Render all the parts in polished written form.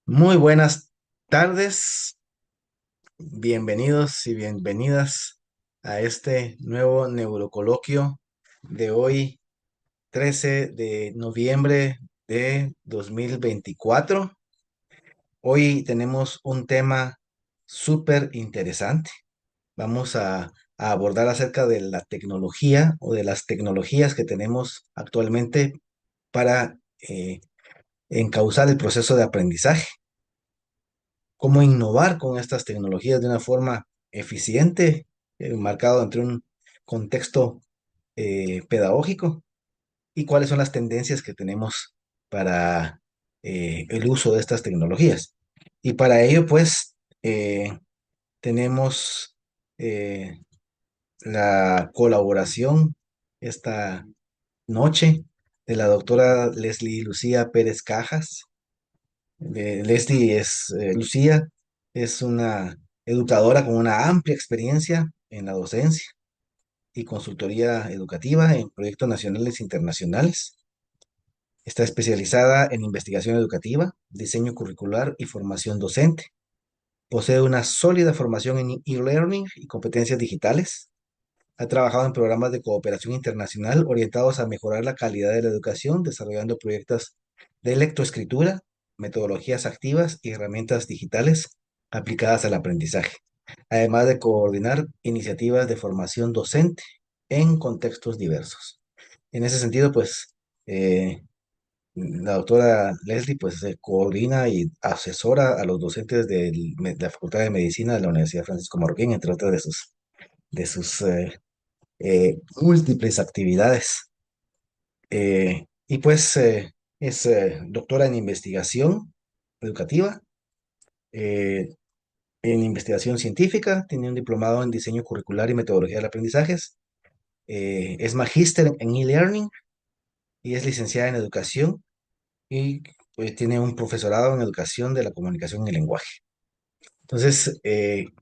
Muy buenas tardes, bienvenidos y bienvenidas a este nuevo neurocoloquio de hoy, 13 de noviembre de 2024. Hoy tenemos un tema súper interesante. Vamos a abordar acerca de la tecnología o de las tecnologías que tenemos actualmente para encauzar el proceso de aprendizaje. Cómo innovar con estas tecnologías de una forma eficiente, marcado entre un contexto pedagógico y cuáles son las tendencias que tenemos para el uso de estas tecnologías. Y para ello, pues, tenemos eh, la colaboración esta noche de la doctora Leslie Lucía Pérez Cajas. Lucía es una educadora con una amplia experiencia en la docencia y consultoría educativa en proyectos nacionales e internacionales. Está especializada en investigación educativa, diseño curricular y formación docente. Posee una sólida formación en e-learning y competencias digitales. Ha trabajado en programas de cooperación internacional orientados a mejorar la calidad de la educación, desarrollando proyectos de lectoescritura, metodologías activas y herramientas digitales aplicadas al aprendizaje, además de coordinar iniciativas de formación docente en contextos diversos. En ese sentido, pues, la doctora Leslie, pues, coordina y asesora a los docentes de la Facultad de Medicina de la Universidad Francisco Marroquín, entre otras de sus múltiples actividades. Y pues es doctora en investigación educativa, eh, en investigación científica, tiene un diplomado en diseño curricular y metodología de aprendizajes, es magíster en e-learning y es licenciada en educación y pues, tiene un profesorado en educación de la comunicación y el lenguaje. Entonces,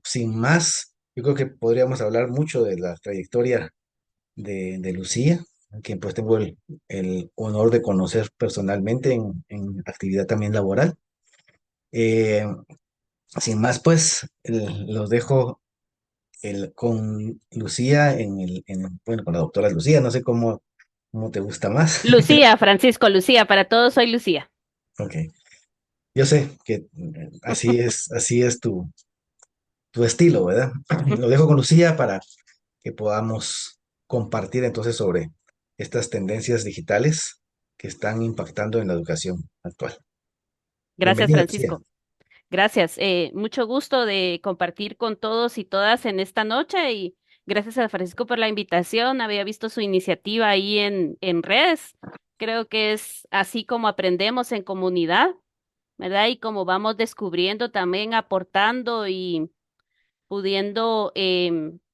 sin más, yo creo que podríamos hablar mucho de la trayectoria de Lucía, a quien pues tengo el honor de conocer personalmente en actividad también laboral. Eh, Sin más, pues los dejo con Lucía bueno, con la doctora Lucía, no sé cómo te gusta más. Lucía, Francisco, Lucía, para todos soy Lucía. Ok, yo sé que así es tu estilo, ¿verdad? Lo dejo con Lucía para que podamos compartir entonces sobre estas tendencias digitales que están impactando en la educación actual. Gracias, Bienvenida, Lucía. Francisco. Gracias. Mucho gusto de compartir con todos y todas en esta noche y gracias a Francisco por la invitación. Había visto su iniciativa ahí en redes. Creo que es así como aprendemos en comunidad, ¿verdad? Y como vamos descubriendo también, aportando y pudiendo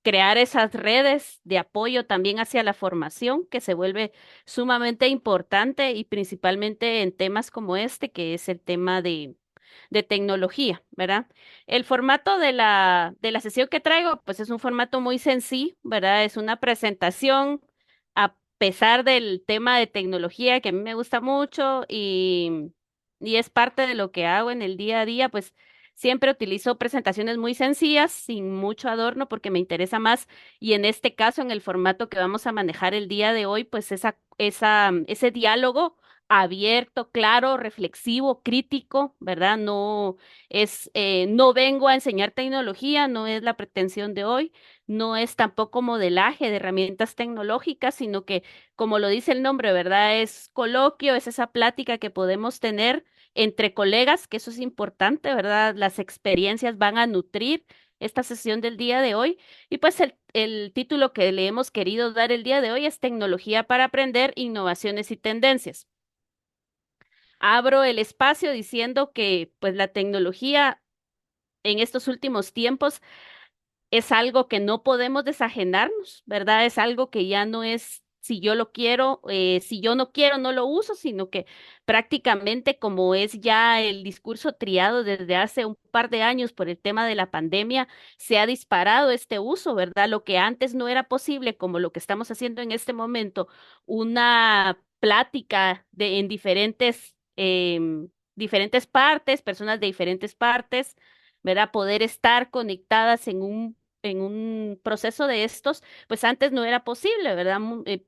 crear esas redes de apoyo también hacia la formación, que se vuelve sumamente importante y principalmente en temas como este, que es el tema de tecnología, ¿verdad? El formato de la sesión que traigo, pues es un formato muy sencillo, ¿verdad? Es una presentación a pesar del tema de tecnología que a mí me gusta mucho y es parte de lo que hago en el día a día, pues siempre utilizo presentaciones muy sencillas, sin mucho adorno, porque me interesa más. Y en este caso, en el formato que vamos a manejar el día de hoy, pues ese diálogo abierto, claro, reflexivo, crítico, ¿verdad? No vengo a enseñar tecnología, no es la pretensión de hoy, no es tampoco modelaje de herramientas tecnológicas, sino que, como lo dice el nombre, ¿verdad? Es coloquio, es esa plática que podemos tener entre colegas, que eso es importante, ¿verdad? Las experiencias van a nutrir esta sesión del día de hoy. Y pues el título que le hemos querido dar el día de hoy es Tecnología para aprender, innovaciones y tendencias. Abro el espacio diciendo que pues la tecnología en estos últimos tiempos es algo que no podemos desajenarnos, ¿verdad? Es algo que ya no es si yo lo quiero, si yo no quiero, no lo uso, sino que prácticamente como es ya el discurso triado desde hace un par de años por el tema de la pandemia, se ha disparado este uso, ¿verdad? Lo que antes no era posible, como lo que estamos haciendo en este momento, una plática en diferentes diferentes partes, personas de diferentes partes, ¿verdad? Poder estar conectadas en un proceso de estos, pues antes no era posible, ¿verdad?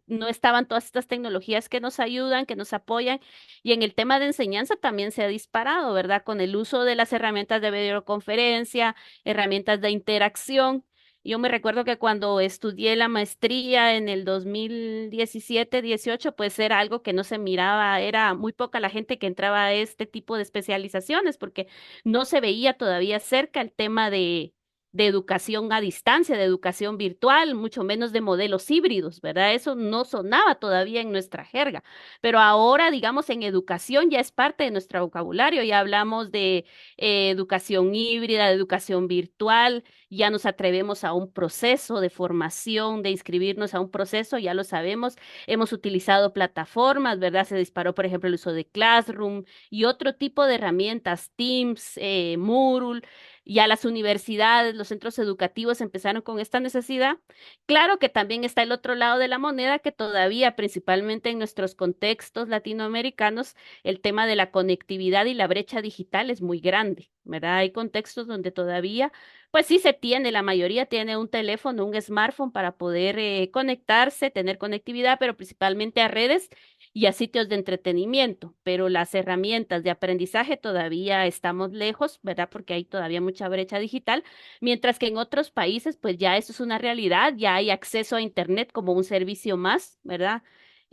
No estaban todas estas tecnologías que nos ayudan, que nos apoyan, y en el tema de enseñanza también se ha disparado, ¿verdad? Con el uso de las herramientas de videoconferencia, herramientas de interacción. Yo me recuerdo que cuando estudié la maestría en el 2017-18, pues era algo que no se miraba, era muy poca la gente que entraba a este tipo de especializaciones, porque no se veía todavía cerca el tema de educación a distancia, de educación virtual, mucho menos de modelos híbridos, ¿verdad? Eso no sonaba todavía en nuestra jerga, pero ahora, digamos, en educación ya es parte de nuestro vocabulario, ya hablamos de educación híbrida, de educación virtual, ya nos atrevemos a un proceso de formación, de inscribirnos a un proceso, ya lo sabemos, hemos utilizado plataformas, ¿verdad? Se disparó, por ejemplo, el uso de Classroom y otro tipo de herramientas, Teams, Moodle, ya las universidades, los centros educativos empezaron con esta necesidad. Claro que también está el otro lado de la moneda, que todavía, principalmente en nuestros contextos latinoamericanos, el tema de la conectividad y la brecha digital es muy grande, ¿verdad? Hay contextos donde todavía pues sí se tiene, la mayoría tiene un teléfono, un smartphone para poder conectarse, tener conectividad, pero principalmente a redes y a sitios de entretenimiento. Pero las herramientas de aprendizaje todavía estamos lejos, ¿verdad? Porque hay todavía mucha brecha digital, mientras que en otros países, pues ya eso es una realidad, ya hay acceso a Internet como un servicio más, ¿verdad?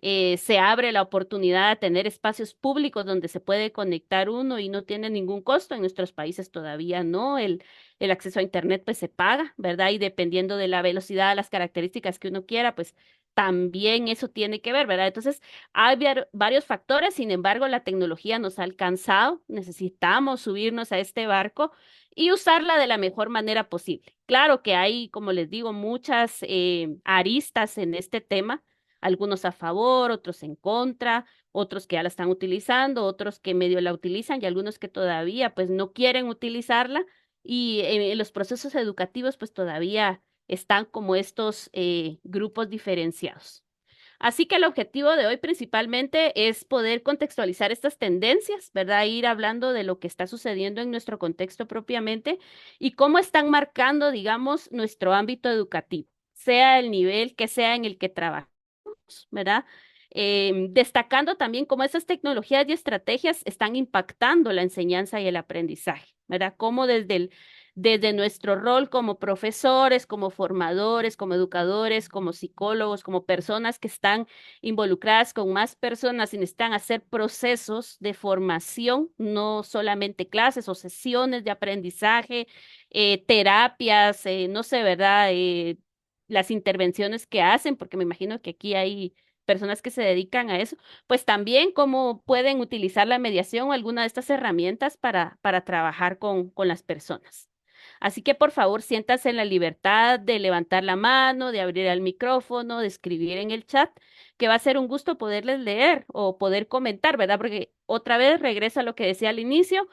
Se abre la oportunidad de tener espacios públicos donde se puede conectar uno y no tiene ningún costo. En nuestros países todavía no. El acceso a Internet pues se paga, ¿verdad? Y dependiendo de la velocidad, las características que uno quiera, pues también eso tiene que ver, ¿verdad? Entonces, hay varios factores, sin embargo, la tecnología nos ha alcanzado, necesitamos subirnos a este barco y usarla de la mejor manera posible. Claro que hay, como les digo, muchas aristas en este tema, algunos a favor, otros en contra, otros que ya la están utilizando, otros que medio la utilizan y algunos que todavía pues no quieren utilizarla y en los procesos educativos pues todavía están como estos grupos diferenciados. Así que el objetivo de hoy principalmente es poder contextualizar estas tendencias, ¿verdad? Ir hablando de lo que está sucediendo en nuestro contexto propiamente y cómo están marcando, digamos, nuestro ámbito educativo, sea el nivel que sea en el que trabajemos, ¿verdad? Destacando también cómo esas tecnologías y estrategias están impactando la enseñanza y el aprendizaje, ¿verdad? Cómo desde nuestro rol como profesores, como formadores, como educadores, como psicólogos, como personas que están involucradas con más personas y necesitan hacer procesos de formación, no solamente clases o sesiones de aprendizaje, terapias, no sé, ¿verdad? Las intervenciones que hacen, porque me imagino que aquí hay personas que se dedican a eso, pues también cómo pueden utilizar la mediación o alguna de estas herramientas para trabajar con las personas. Así que por favor, siéntase en la libertad de levantar la mano, de abrir el micrófono, de escribir en el chat, que va a ser un gusto poderles leer o poder comentar, ¿verdad? Porque otra vez regreso a lo que decía al inicio,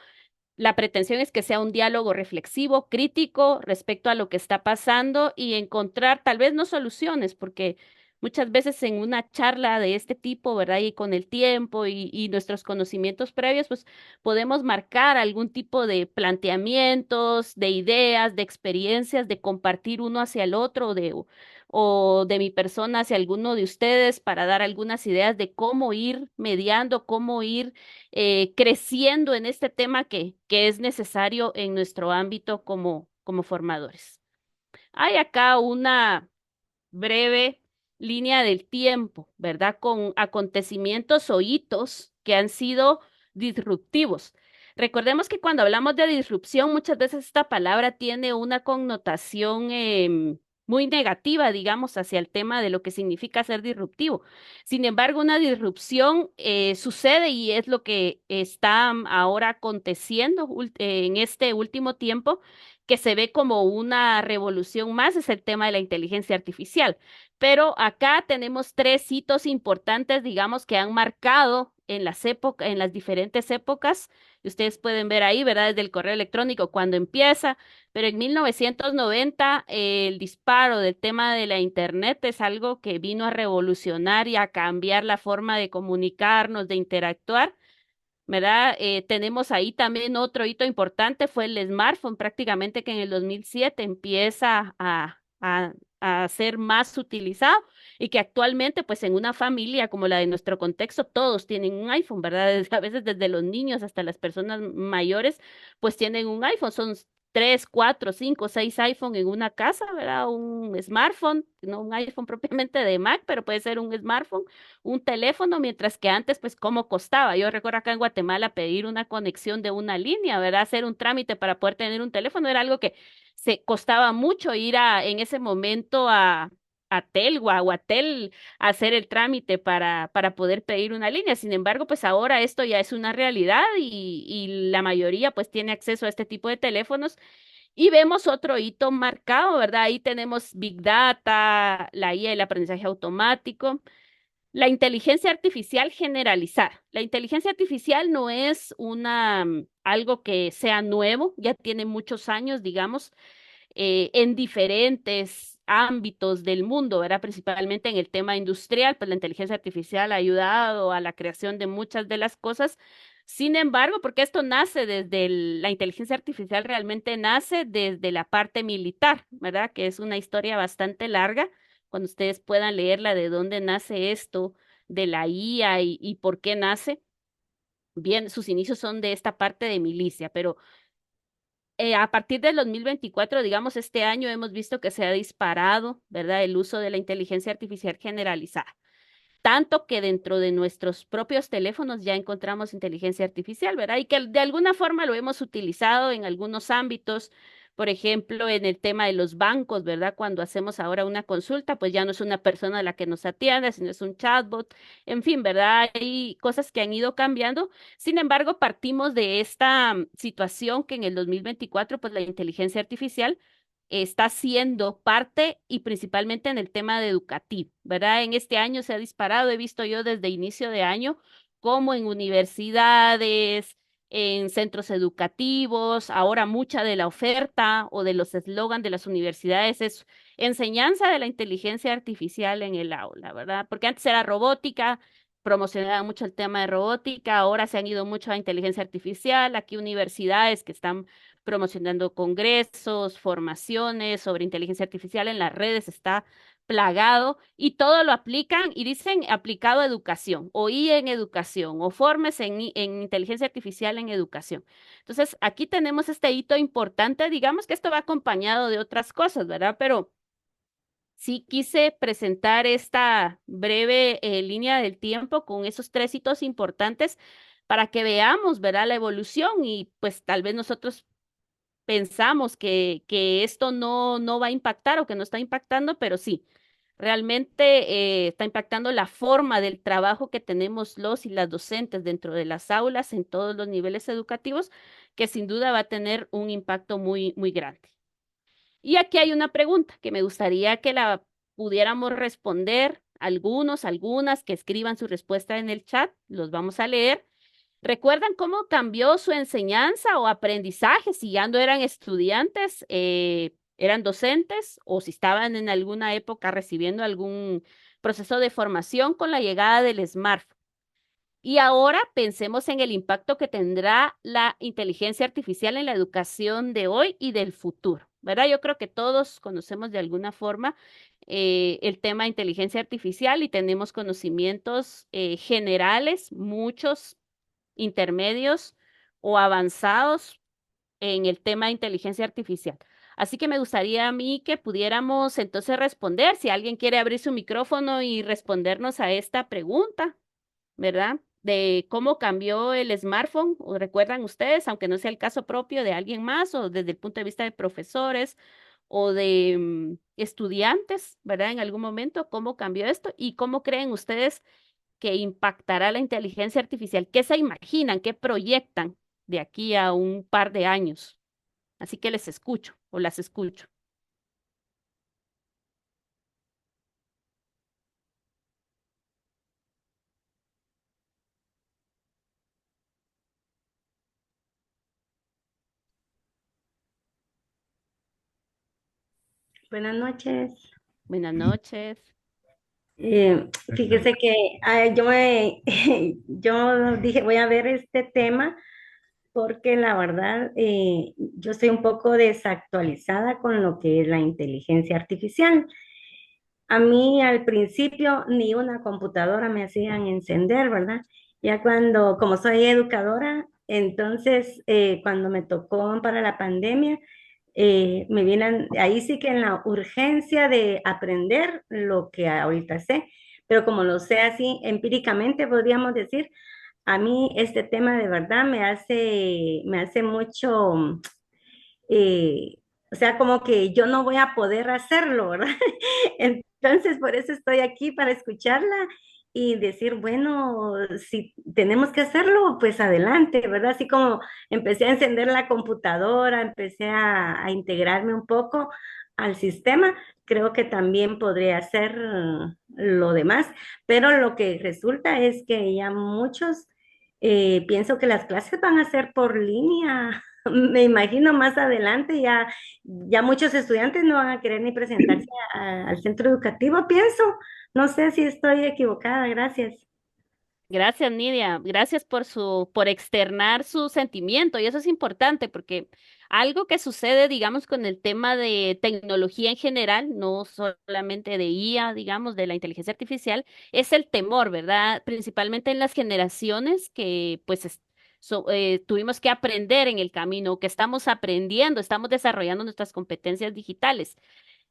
la pretensión es que sea un diálogo reflexivo, crítico respecto a lo que está pasando y encontrar tal vez no soluciones, porque muchas veces en una charla de este tipo, ¿verdad? Y con el tiempo y nuestros conocimientos previos, pues podemos marcar algún tipo de planteamientos, de ideas, de experiencias, de compartir uno hacia el otro, o de mi persona hacia alguno de ustedes para dar algunas ideas de cómo ir mediando, cómo ir creciendo en este tema que es necesario en nuestro ámbito como formadores. Hay acá una breve línea del tiempo, ¿verdad? Con acontecimientos o hitos que han sido disruptivos. Recordemos que cuando hablamos de disrupción, muchas veces esta palabra tiene una connotación muy negativa, digamos, hacia el tema de lo que significa ser disruptivo. Sin embargo, una disrupción sucede y es lo que está ahora aconteciendo en este último tiempo, que se ve como una revolución más, es el tema de la inteligencia artificial. Pero acá tenemos tres hitos importantes, digamos, que han marcado en las épocas, en las diferentes épocas. Y ustedes pueden ver ahí, ¿verdad? Desde el correo electrónico cuando empieza, pero en 1990 el disparo del tema de la Internet es algo que vino a revolucionar y a cambiar la forma de comunicarnos, de interactuar. ¿verdad? Tenemos ahí también otro hito importante, fue el smartphone, prácticamente que en el 2007 empieza a ser más utilizado y que actualmente, pues en una familia como la de nuestro contexto, todos tienen un iPhone, ¿verdad? A veces desde los niños hasta las personas mayores, pues tienen un iPhone, son tres, cuatro, cinco, seis iPhone en una casa, ¿verdad? Un smartphone, no un iPhone propiamente de Mac, pero puede ser un smartphone, un teléfono, mientras que antes, pues, ¿cómo costaba? Yo recuerdo acá en Guatemala pedir una conexión de una línea, ¿verdad? Hacer un trámite para poder tener un teléfono era algo que se costaba mucho ir en ese momento a Telgua o a Tel a hacer el trámite para poder pedir una línea. Sin embargo, pues ahora esto ya es una realidad y la mayoría pues tiene acceso a este tipo de teléfonos y vemos otro hito marcado, ¿verdad? Ahí tenemos Big Data, la IA, el aprendizaje automático. La inteligencia artificial generalizada. La inteligencia artificial no es algo que sea nuevo, ya tiene muchos años, digamos, en diferentes ámbitos del mundo, ¿verdad? Principalmente en el tema industrial, pues la inteligencia artificial ha ayudado a la creación de muchas de las cosas. Sin embargo, porque esto nace la inteligencia artificial realmente nace desde la parte militar, ¿verdad? Que es una historia bastante larga, cuando ustedes puedan leerla de dónde nace esto de la IA y por qué nace. Bien, sus inicios son de esta parte de milicia, pero a partir del 2024, digamos, este año hemos visto que se ha disparado, ¿verdad? El uso de la inteligencia artificial generalizada. Tanto que dentro de nuestros propios teléfonos ya encontramos inteligencia artificial, ¿verdad? Y que de alguna forma lo hemos utilizado en algunos ámbitos, por ejemplo, en el tema de los bancos, ¿verdad? Cuando hacemos ahora una consulta, pues ya no es una persona la que nos atiende, sino es un chatbot, en fin, ¿verdad? Hay cosas que han ido cambiando. Sin embargo, partimos de esta situación que en el 2024, pues la inteligencia artificial está siendo parte y principalmente en el tema de educativo, ¿verdad? En este año se ha disparado, he visto yo desde inicio de año, como en universidades, en centros educativos, ahora mucha de la oferta o de los eslogans de las universidades es enseñanza de la inteligencia artificial en el aula, ¿verdad? Porque antes era robótica, promocionaba mucho el tema de robótica, ahora se han ido mucho a inteligencia artificial, aquí universidades que están promocionando congresos, formaciones sobre inteligencia artificial en las redes, está plagado y todo lo aplican y dicen aplicado a educación o I en educación o formes en inteligencia artificial en educación. Entonces, aquí tenemos este hito importante, digamos que esto va acompañado de otras cosas, ¿verdad? Pero sí quise presentar esta breve línea del tiempo con esos tres hitos importantes para que veamos, ¿verdad? La evolución y pues tal vez nosotros pensamos que esto no va a impactar o que no está impactando, pero sí, realmente está impactando la forma del trabajo que tenemos los y las docentes dentro de las aulas en todos los niveles educativos, que sin duda va a tener un impacto muy, muy grande. Y aquí hay una pregunta que me gustaría que la pudiéramos responder algunos, algunas, que escriban su respuesta en el chat, los vamos a leer. ¿Recuerdan cómo cambió su enseñanza o aprendizaje si ya no eran estudiantes, eran docentes o si estaban en alguna época recibiendo algún proceso de formación con la llegada del smartphone? Y ahora pensemos en el impacto que tendrá la inteligencia artificial en la educación de hoy y del futuro, ¿verdad? Yo creo que todos conocemos de alguna forma el tema de inteligencia artificial y tenemos conocimientos generales, muchos intermedios o avanzados en el tema de inteligencia artificial. Así que me gustaría a mí que pudiéramos entonces responder, si alguien quiere abrir su micrófono y respondernos a esta pregunta, ¿verdad? De cómo cambió el smartphone, o recuerdan ustedes, aunque no sea el caso propio de alguien más, o desde el punto de vista de profesores o de estudiantes, ¿verdad? En algún momento, ¿cómo cambió esto? ¿Y cómo creen ustedes que impactará la inteligencia artificial? ¿Qué se imaginan? ¿Qué proyectan de aquí a un par de años? Así que les escucho o las escucho. Buenas noches. Buenas noches. Ujú. Fíjese que yo dije, voy a ver este tema porque la verdad yo estoy un poco desactualizada con lo que es la inteligencia artificial. A mí al principio ni una computadora me hacían encender, ¿verdad? Ya cuando, como soy educadora, entonces cuando me tocó para la pandemia, me vienen, ahí sí que en la urgencia de aprender lo que ahorita sé, pero como lo sé así empíricamente, podríamos decir, a mí este tema de verdad me hace mucho, eh, o sea, como que yo no voy a poder hacerlo, ¿verdad? Entonces, por eso estoy aquí para escucharla y decir, bueno, si tenemos que hacerlo, pues adelante, ¿verdad? Así como empecé a encender la computadora, empecé a integrarme un poco al sistema, creo que también podría hacer lo demás, pero lo que resulta es que ya muchos, pienso que las clases van a ser por línea. Me imagino más adelante ya muchos estudiantes no van a querer ni presentarse al centro educativo, pienso. No sé si estoy equivocada, gracias. Gracias, Nidia. Gracias por externar su sentimiento. Y eso es importante porque algo que sucede, digamos, con el tema de tecnología en general, no solamente de IA, digamos, de la inteligencia artificial, es el temor, ¿verdad? Principalmente en las generaciones que, pues, tuvimos que aprender en el camino, que estamos aprendiendo, estamos desarrollando nuestras competencias digitales.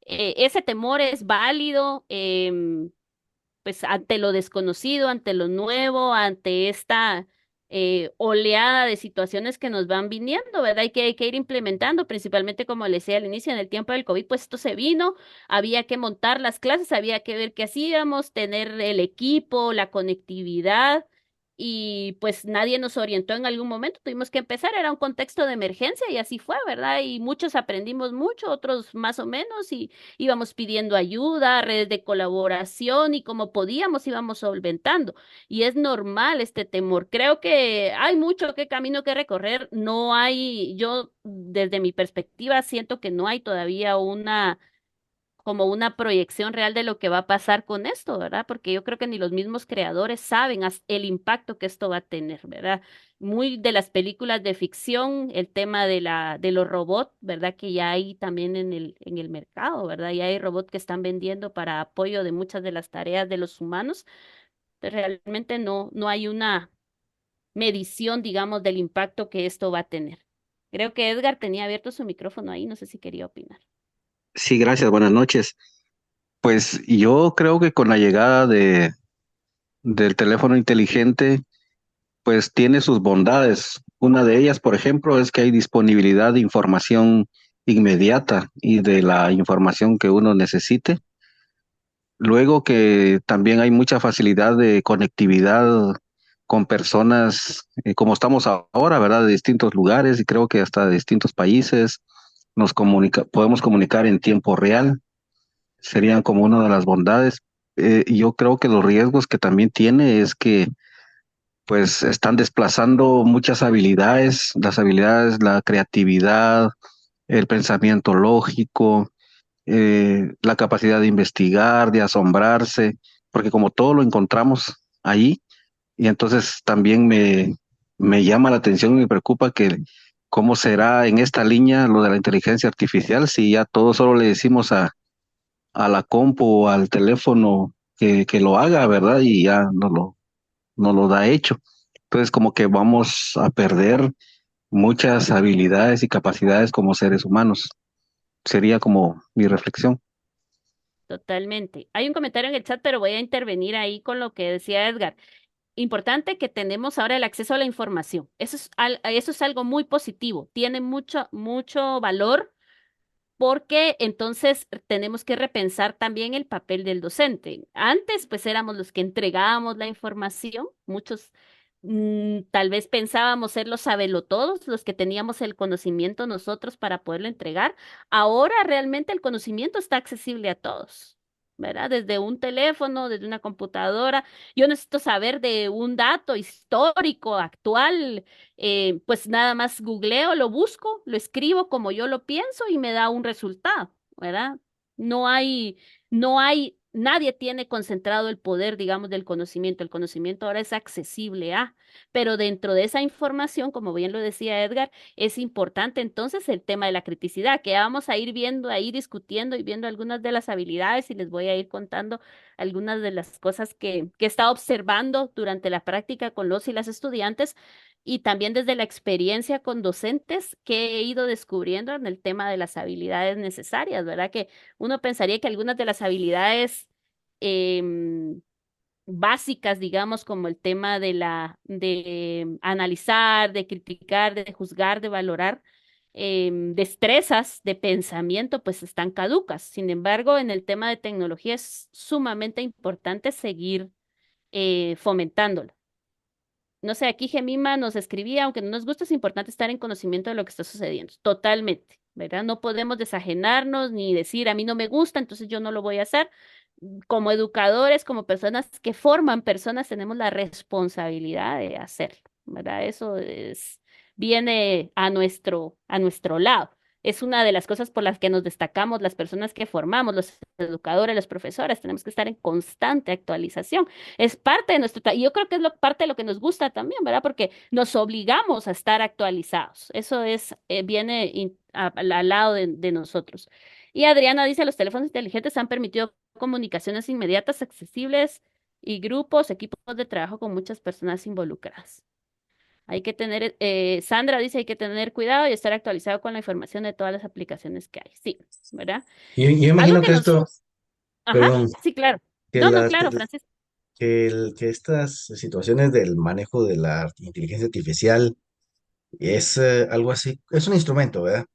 Ese temor es válido. Pues ante lo desconocido, ante lo nuevo, ante esta oleada de situaciones que nos van viniendo, ¿verdad? Hay que ir implementando, principalmente como le decía al inicio, en el tiempo del COVID, pues esto se vino, había que montar las clases, había que ver qué hacíamos, tener el equipo, la conectividad. Y pues nadie nos orientó en algún momento, tuvimos que empezar, era un contexto de emergencia y así fue, ¿verdad? Y muchos aprendimos mucho, otros más o menos, y íbamos pidiendo ayuda, redes de colaboración y como podíamos íbamos solventando. Y es normal este temor. Creo que hay mucho que camino que recorrer. No hay, yo desde mi perspectiva siento que no hay todavía una como una proyección real de lo que va a pasar con esto, ¿verdad? Porque yo creo que ni los mismos creadores saben el impacto que esto va a tener, ¿verdad? Muy de las películas de ficción, el tema de los robots, ¿verdad? Que ya hay también en el mercado, ¿verdad? Ya hay robots que están vendiendo para apoyo de muchas de las tareas de los humanos. Realmente no hay una medición, digamos, del impacto que esto va a tener. Creo que Edgar tenía abierto su micrófono ahí, no sé si quería opinar. Sí, gracias, buenas noches. Pues yo creo que con la llegada del teléfono inteligente, pues tiene sus bondades. Una de ellas, por ejemplo, es que hay disponibilidad de información inmediata y de la información que uno necesite. Luego que también hay mucha facilidad de conectividad con personas, como estamos ahora, ¿verdad? De distintos lugares y creo que hasta de distintos países. Podemos comunicar en tiempo real, serían como una de las bondades. Yo creo que los riesgos que también tiene es que pues están desplazando muchas habilidades, las habilidades, la creatividad, el pensamiento lógico, la capacidad de investigar, de asombrarse, porque como todo lo encontramos ahí, y entonces también me llama la atención y me preocupa que cómo será en esta línea lo de la inteligencia artificial si ya todo solo le decimos a la compu o al teléfono que lo haga, ¿verdad? Y ya no lo da hecho. Entonces, como que vamos a perder muchas habilidades y capacidades como seres humanos. Sería como mi reflexión. Totalmente. Hay un comentario en el chat, pero voy a intervenir ahí con lo que decía Edgar. Importante que tenemos ahora el acceso a la información. Eso es algo muy positivo. Tiene mucho valor porque entonces tenemos que repensar también el papel del docente. Antes, pues éramos los que entregábamos la información. Muchos tal vez pensábamos ser los sabelotodos, los que teníamos el conocimiento nosotros para poderlo entregar. Ahora realmente el conocimiento está accesible a todos. ¿Verdad? Desde un teléfono, desde una computadora. Yo necesito saber de un dato histórico, actual, pues nada más googleo, lo busco, lo escribo como yo lo pienso y me da un resultado, ¿verdad? No hay, no hay nadie tiene concentrado el poder, digamos, del conocimiento. El conocimiento ahora es accesible pero dentro de esa información, como bien lo decía Edgar, es importante entonces el tema de la criticidad, que vamos a ir viendo ahí, discutiendo y viendo algunas de las habilidades y les voy a ir contando algunas de las cosas que he estado observando durante la práctica con los y las estudiantes y también desde la experiencia con docentes que he ido descubriendo en el tema de las habilidades necesarias, ¿verdad? Que uno pensaría que algunas de las habilidades em, básicas, digamos, como el tema de analizar, de criticar, de juzgar, de valorar, destrezas de pensamiento, pues están caducas. Sin embargo, en el tema de tecnología es sumamente importante seguir fomentándolo. No sé, aquí Gemima nos escribía, aunque no nos gusta, es importante estar en conocimiento de lo que está sucediendo. Totalmente, ¿verdad? No podemos desajenarnos ni decir, a mí no me gusta, entonces yo no lo voy a hacer. Como educadores, como personas que forman personas, tenemos la responsabilidad de hacerlo, ¿verdad? Viene a nuestro lado. Es una de las cosas por las que nos destacamos las personas que formamos, los educadores, los profesores. Tenemos que estar en constante actualización. Es parte de y yo creo que es parte de lo que nos gusta también, ¿verdad? Porque nos obligamos a estar actualizados. Eso viene al lado de nosotros. Y Adriana dice, los teléfonos inteligentes han permitido comunicaciones inmediatas, accesibles y grupos, equipos de trabajo con muchas personas involucradas. Hay que tener, Sandra dice, hay que tener cuidado y estar actualizado con la información de todas las aplicaciones que hay. Sí, ¿verdad? Yo Algo imagino que que nos... esto, Ajá, perdón, sí, claro. que, No, no, las, claro, Francisco. que estas situaciones del manejo de la inteligencia artificial es algo así, es un instrumento, ¿verdad?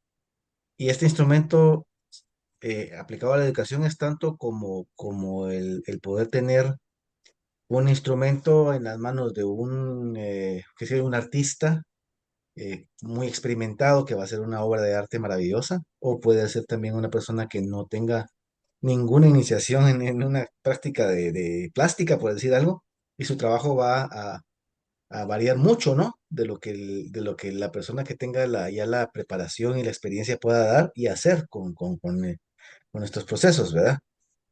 Y este instrumento aplicado a la educación es tanto como el poder tener un instrumento en las manos de que sea un artista muy experimentado que va a hacer una obra de arte maravillosa, o puede ser también una persona que no tenga ninguna iniciación en una práctica de plástica, por decir algo, y su trabajo va a variar mucho, ¿no? De lo que la persona que tenga ya la preparación y la experiencia pueda dar y hacer con estos procesos, ¿verdad?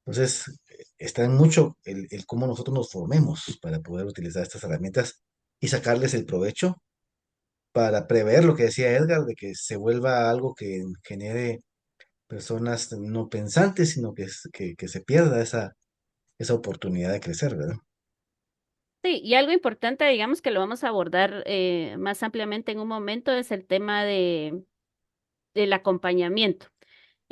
Entonces, está en mucho el cómo nosotros nos formemos para poder utilizar estas herramientas y sacarles el provecho para prever lo que decía Edgar, de que se vuelva algo que genere personas no pensantes, sino que se pierda esa oportunidad de crecer, ¿verdad? Sí, y algo importante, digamos que lo vamos a abordar más ampliamente en un momento, es el tema del acompañamiento.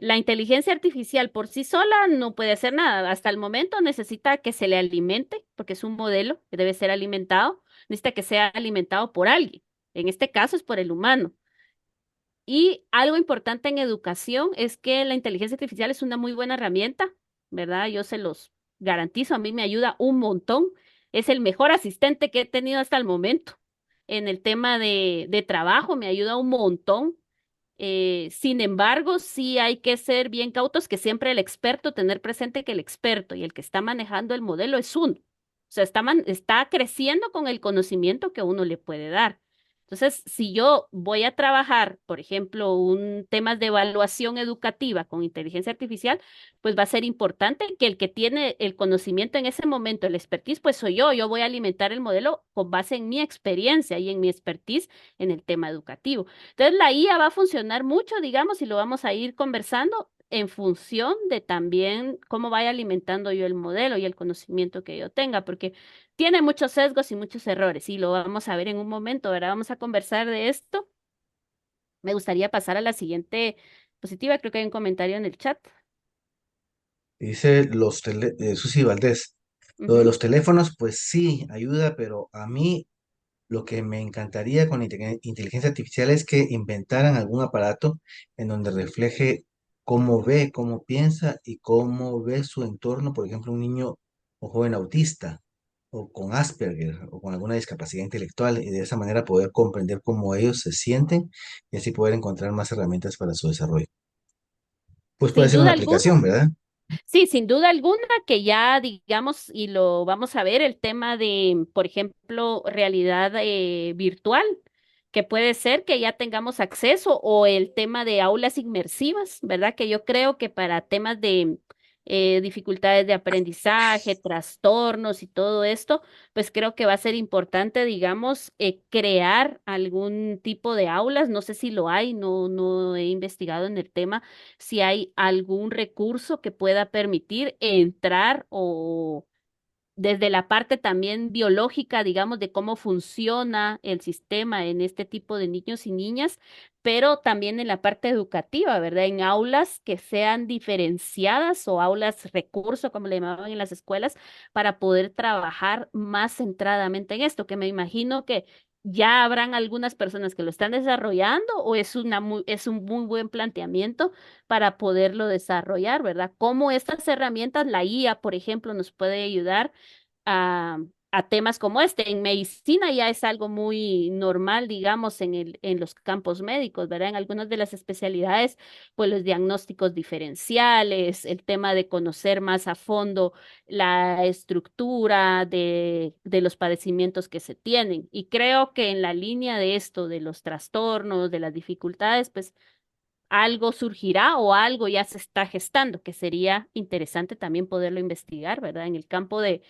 La inteligencia artificial por sí sola no puede hacer nada. Hasta el momento necesita que se le alimente, porque es un modelo que debe ser alimentado. Necesita que sea alimentado por alguien. En este caso es por el humano. Y algo importante en educación es que la inteligencia artificial es una muy buena herramienta, ¿verdad? Yo se los garantizo, a mí me ayuda un montón. Es el mejor asistente que he tenido hasta el momento. En el tema de trabajo me ayuda un montón. Sin embargo, sí hay que ser bien cautos que siempre el experto, tener presente que el experto y el que está manejando el modelo es uno. O sea, está creciendo con el conocimiento que uno le puede dar. Entonces, si yo voy a trabajar, por ejemplo, un temas de evaluación educativa con inteligencia artificial, pues va a ser importante que el que tiene el conocimiento en ese momento, el expertise, pues soy yo. Yo voy a alimentar el modelo con base en mi experiencia y en mi expertise en el tema educativo. Entonces, la IA va a funcionar mucho, digamos, y lo vamos a ir conversando en función de también cómo vaya alimentando yo el modelo y el conocimiento que yo tenga, porque tiene muchos sesgos y muchos errores, y lo vamos a ver en un momento, ¿verdad? Vamos a conversar de esto. Me gustaría pasar a la siguiente positiva, creo que hay un comentario en el chat. Dice Susi Valdés, lo de Ujú. los teléfonos, pues sí, ayuda, pero a mí lo que me encantaría con la inteligencia artificial es que inventaran algún aparato en donde refleje cómo ve, cómo piensa y cómo ve su entorno, por ejemplo, un niño o joven autista o con Asperger o con alguna discapacidad intelectual y de esa manera poder comprender cómo ellos se sienten y así poder encontrar más herramientas para su desarrollo. Pues puede Sin ser una duda alguna. aplicación, ¿verdad? Sí, sin duda alguna que ya digamos, y lo vamos a ver, el tema de, por ejemplo, realidad virtual, que puede ser que ya tengamos acceso, o el tema de aulas inmersivas, ¿verdad? Que yo creo que para temas de dificultades de aprendizaje, trastornos y todo esto, pues creo que va a ser importante, digamos, crear algún tipo de aulas. No sé si lo hay, no he investigado en el tema, si hay algún recurso que pueda permitir entrar o desde la parte también biológica, digamos, de cómo funciona el sistema en este tipo de niños y niñas, pero también en la parte educativa, ¿verdad? En aulas que sean diferenciadas o aulas recurso, como le llamaban en las escuelas, para poder trabajar más centradamente en esto, que me imagino que ya habrán algunas personas que lo están desarrollando o es un muy buen planteamiento para poderlo desarrollar, ¿verdad? Cómo estas herramientas, la IA, por ejemplo, nos puede ayudar a, a temas como este. En medicina ya es algo muy normal, digamos, en los campos médicos, ¿verdad? En algunas de las especialidades, pues los diagnósticos diferenciales, el tema de conocer más a fondo la estructura de los padecimientos que se tienen. Y creo que en la línea de esto, de los trastornos, de las dificultades, pues algo surgirá o algo ya se está gestando, que sería interesante también poderlo investigar, ¿verdad? En el campo de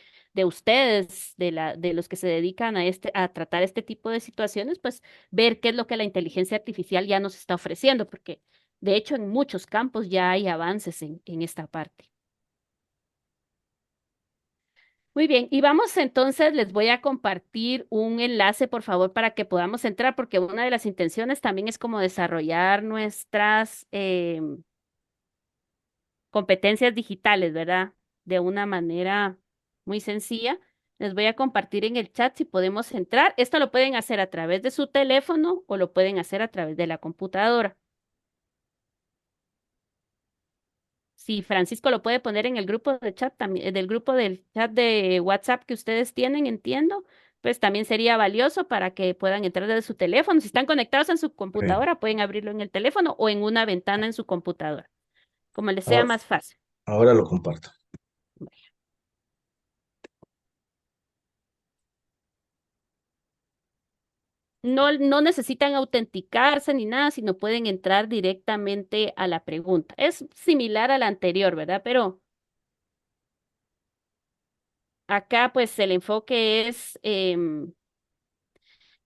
ustedes, de los que se dedican a tratar este tipo de situaciones, pues ver qué es lo que la inteligencia artificial ya nos está ofreciendo, porque de hecho en muchos campos ya hay avances en esta parte. Muy bien, y vamos entonces, les voy a compartir un enlace, por favor, para que podamos entrar, porque una de las intenciones también es como desarrollar nuestras competencias digitales, ¿verdad? De una manera muy sencilla. Les voy a compartir en el chat si podemos entrar. Esto lo pueden hacer a través de su teléfono o lo pueden hacer a través de la computadora. Si Francisco lo puede poner en el grupo de chat también, del grupo del chat de WhatsApp que ustedes tienen, entiendo, pues también sería valioso para que puedan entrar desde su teléfono. Si están conectados en su Ok. computadora, pueden abrirlo en el teléfono o en una ventana en su computadora, como les sea Ahora, más fácil. ahora lo comparto. No necesitan autenticarse ni nada, sino pueden entrar directamente a la pregunta. Es similar a la anterior, ¿verdad? Pero acá pues el enfoque es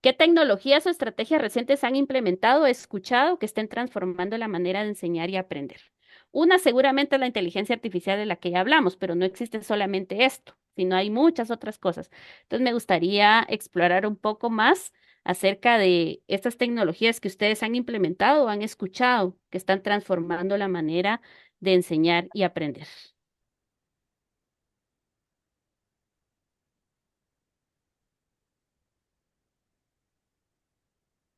qué tecnologías o estrategias recientes han implementado, escuchado que estén transformando la manera de enseñar y aprender. Una seguramente es la inteligencia artificial de la que ya hablamos, pero no existe solamente esto, sino hay muchas otras cosas. Entonces me gustaría explorar un poco más acerca de estas tecnologías que ustedes han implementado o han escuchado que están transformando la manera de enseñar y aprender.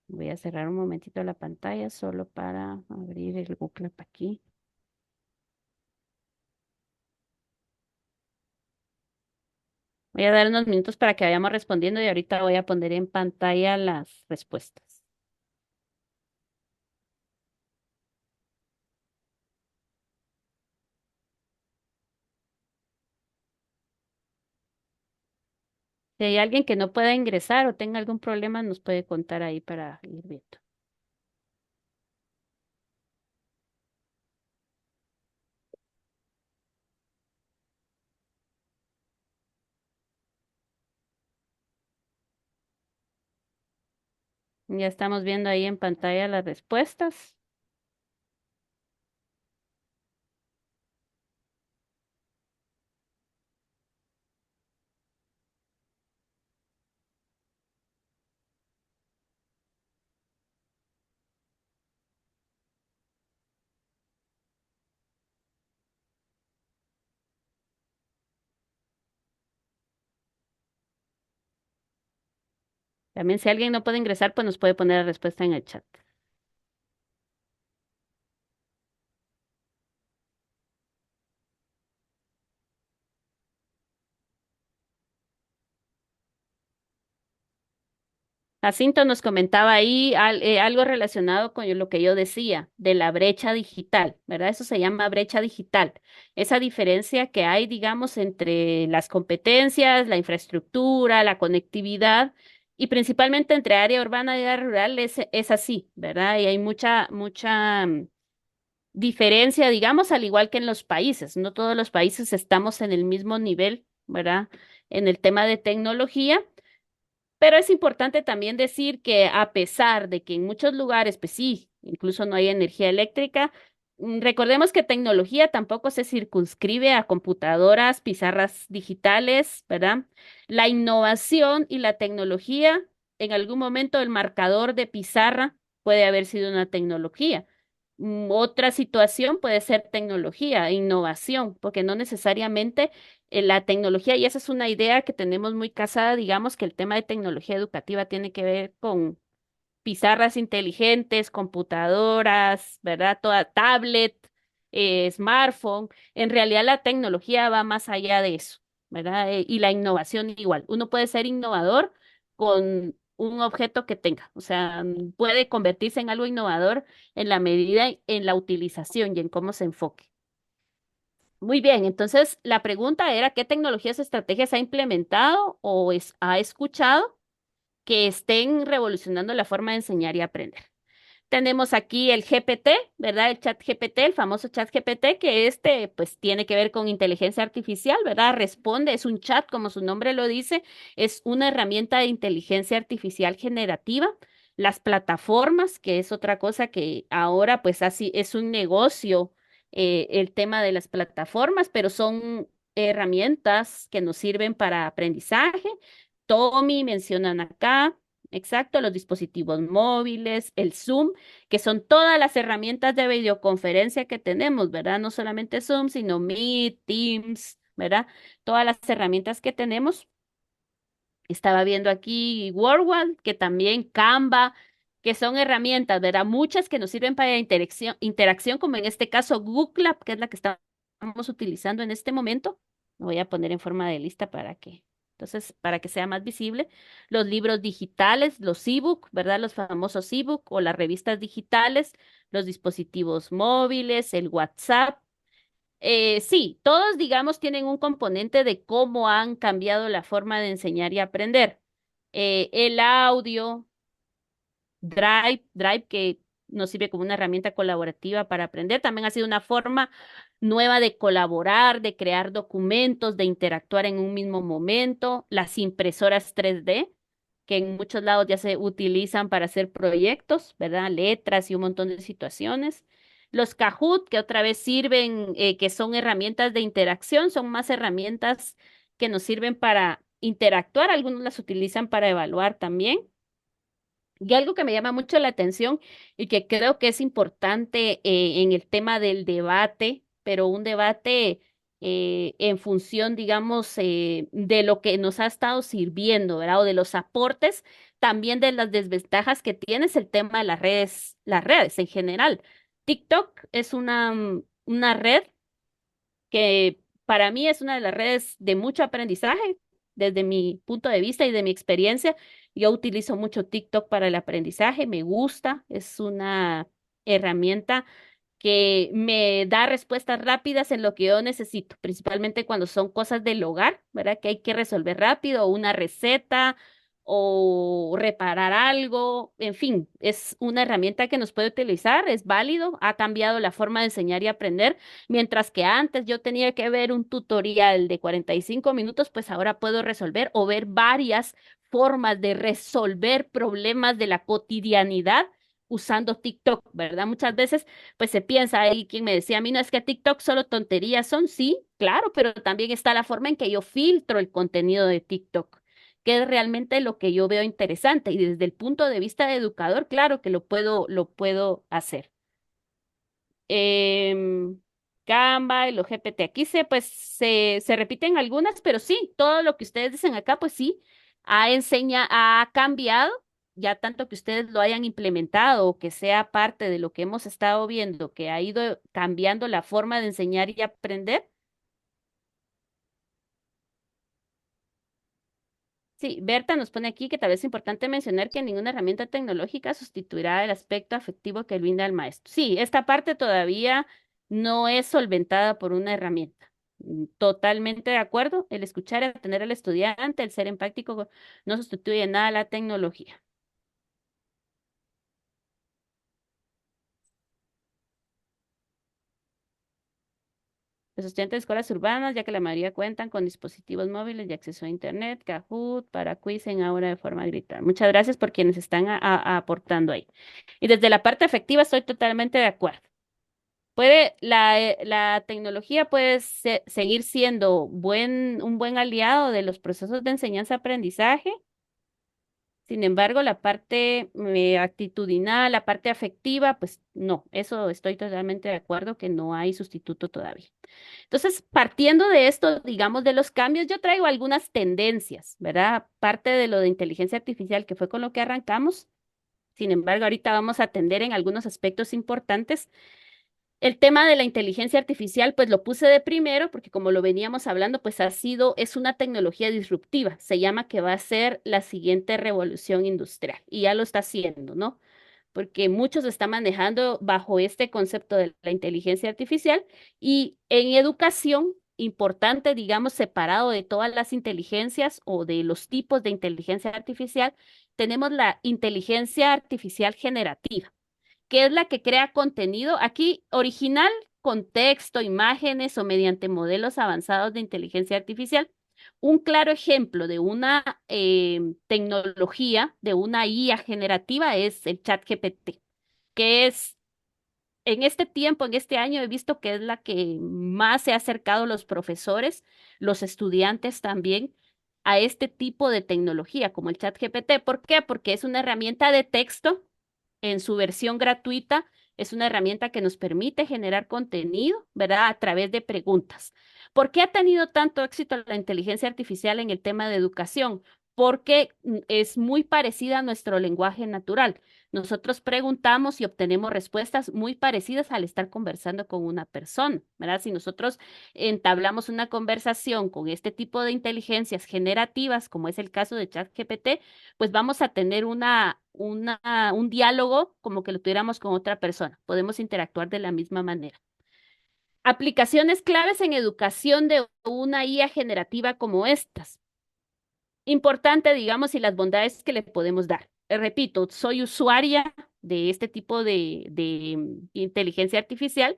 Voy a cerrar un momentito la pantalla solo para abrir el Google aquí. Voy a dar unos minutos para que vayamos respondiendo y ahorita voy a poner en pantalla las respuestas. Si hay alguien que no pueda ingresar o tenga algún problema, nos puede contar ahí para ir viendo. Ya estamos viendo ahí en pantalla las respuestas. También si alguien no puede ingresar, pues nos puede poner la respuesta en el chat. Jacinto nos comentaba ahí algo relacionado con lo que yo decía, de la brecha digital, ¿verdad? Eso se llama brecha digital. Esa diferencia que hay, digamos, entre las competencias, la infraestructura, la conectividad y principalmente entre área urbana y área rural es así, ¿verdad? Y hay mucha diferencia, digamos, al igual que en los países. No todos los países estamos en el mismo nivel, ¿verdad? En el tema de tecnología. Pero es importante también decir que a pesar de que en muchos lugares, pues sí, incluso no hay energía eléctrica, recordemos que tecnología tampoco se circunscribe a computadoras, pizarras digitales, ¿verdad? La innovación y la tecnología, en algún momento el marcador de pizarra puede haber sido una tecnología. Otra situación puede ser tecnología, innovación, porque no necesariamente la tecnología, y esa es una idea que tenemos muy casada, digamos que el tema de tecnología educativa tiene que ver con pizarras inteligentes, computadoras, ¿verdad? Toda tablet, smartphone. En realidad la tecnología va más allá de eso, ¿verdad? Y la innovación igual. Uno puede ser innovador con un objeto que tenga, o sea, puede convertirse en algo innovador en la medida en la utilización y en cómo se enfoque. Muy bien, entonces la pregunta era, ¿qué tecnologías o estrategias ha implementado o ha escuchado que estén revolucionando la forma de enseñar y aprender? Tenemos aquí el GPT, ¿verdad? El chat GPT, el famoso chat GPT, que pues tiene que ver con inteligencia artificial, ¿verdad? Responde, es un chat, como su nombre lo dice, es una herramienta de inteligencia artificial generativa. Las plataformas, que es otra cosa que ahora pues así es un negocio, el tema de las plataformas, pero son herramientas que nos sirven para aprendizaje. Tommy mencionan acá. Exacto, los dispositivos móviles, el Zoom, que son todas las herramientas de videoconferencia que tenemos, ¿verdad? No solamente Zoom, sino Meet, Teams, ¿verdad? Todas las herramientas que tenemos. Estaba viendo aquí WordWall, que también Canva, que son herramientas, ¿verdad? Muchas que nos sirven para interacción, como en este caso Google Clap, que es la que estamos utilizando en este momento. Lo voy a poner en forma de lista entonces, para que sea más visible. Los libros digitales, los ebook, ¿verdad? Los famosos ebook o las revistas digitales, los dispositivos móviles, el WhatsApp. Sí, todos, digamos, tienen un componente de cómo han cambiado la forma de enseñar y aprender. El audio, Drive, que nos sirve como una herramienta colaborativa para aprender, también ha sido una forma nueva de colaborar, de crear documentos, de interactuar en un mismo momento. Las impresoras 3D, que en muchos lados ya se utilizan para hacer proyectos, ¿verdad? Letras y un montón de situaciones. Los Kahoot, que otra vez sirven, que son herramientas de interacción, son más herramientas que nos sirven para interactuar, algunos las utilizan para evaluar también. Y algo que me llama mucho la atención y que creo que es importante en el tema del debate, pero un debate en función, digamos, de lo que nos ha estado sirviendo, ¿verdad? O de los aportes, también de las desventajas que tiene es el tema de las redes en general. TikTok es una red que para mí es una de las redes de mucho aprendizaje desde mi punto de vista y de mi experiencia. Yo utilizo mucho TikTok para el aprendizaje, me gusta, es una herramienta que me da respuestas rápidas en lo que yo necesito, principalmente cuando son cosas del hogar, ¿verdad? Que hay que resolver rápido, o una receta o reparar algo, en fin, es una herramienta que nos puede utilizar, es válido, ha cambiado la forma de enseñar y aprender, mientras que antes yo tenía que ver un tutorial de 45 minutos, pues ahora puedo resolver o ver varias formas de resolver problemas de la cotidianidad usando TikTok, ¿verdad? Muchas veces pues se piensa ahí, quien me decía a mí, no es que TikTok solo tonterías son, sí, claro, pero también está la forma en que yo filtro el contenido de TikTok, que es realmente lo que yo veo interesante y desde el punto de vista de educador, claro que lo puedo hacer. Em, Canva, el GPT, aquí se repiten algunas, pero sí, todo lo que ustedes dicen acá, pues sí, ha cambiado, ya tanto que ustedes lo hayan implementado o que sea parte de lo que hemos estado viendo, que ha ido cambiando la forma de enseñar y aprender. Sí, Berta nos pone aquí que tal vez es importante mencionar que ninguna herramienta tecnológica sustituirá el aspecto afectivo que brinda el maestro. Sí, esta parte todavía no es solventada por una herramienta. Totalmente de acuerdo. El escuchar y atender al estudiante, el ser empático, no sustituye en nada la tecnología. Los estudiantes de escuelas urbanas, ya que la mayoría cuentan con dispositivos móviles y acceso a Internet, Kahoot, para quiz en ahora de forma virtual. Muchas gracias por quienes están aportando ahí. Y desde la parte efectiva estoy totalmente de acuerdo. La tecnología puede seguir siendo un buen aliado de los procesos de enseñanza-aprendizaje. Sin embargo, la parte actitudinal, la parte afectiva, pues no, eso estoy totalmente de acuerdo que no hay sustituto todavía. Entonces, partiendo de esto, digamos, de los cambios, yo traigo algunas tendencias, ¿verdad? Parte de lo de inteligencia artificial, que fue con lo que arrancamos. Sin embargo, ahorita vamos a atender en algunos aspectos importantes. El tema de la inteligencia artificial, pues lo puse de primero porque como lo veníamos hablando, pues es una tecnología disruptiva. Se llama que va a ser la siguiente revolución industrial y ya lo está haciendo, ¿no? Porque muchos lo están manejando bajo este concepto de la inteligencia artificial y en educación, importante, digamos, separado de todas las inteligencias o de los tipos de inteligencia artificial, tenemos la inteligencia artificial generativa, que es la que crea contenido aquí original con texto, imágenes o mediante modelos avanzados de inteligencia artificial. Un claro ejemplo de una tecnología, de una IA generativa, es el chat GPT, que es en este tiempo, en este año, he visto que es la que más se ha acercado a los profesores, los estudiantes también, a este tipo de tecnología, como el chat GPT. ¿Por qué? Porque es una herramienta de texto en su versión gratuita. Es una herramienta que nos permite generar contenido, ¿verdad? A través de preguntas. ¿Por qué ha tenido tanto éxito la inteligencia artificial en el tema de educación? Porque es muy parecida a nuestro lenguaje natural. Nosotros preguntamos y obtenemos respuestas muy parecidas al estar conversando con una persona, ¿verdad? Si nosotros entablamos una conversación con este tipo de inteligencias generativas, como es el caso de ChatGPT, pues vamos a tener un diálogo como que lo tuviéramos con otra persona. Podemos interactuar de la misma manera. Aplicaciones claves en educación de una IA generativa como estas. Importante, digamos, y las bondades que le podemos dar. Repito, soy usuaria de este tipo de inteligencia artificial.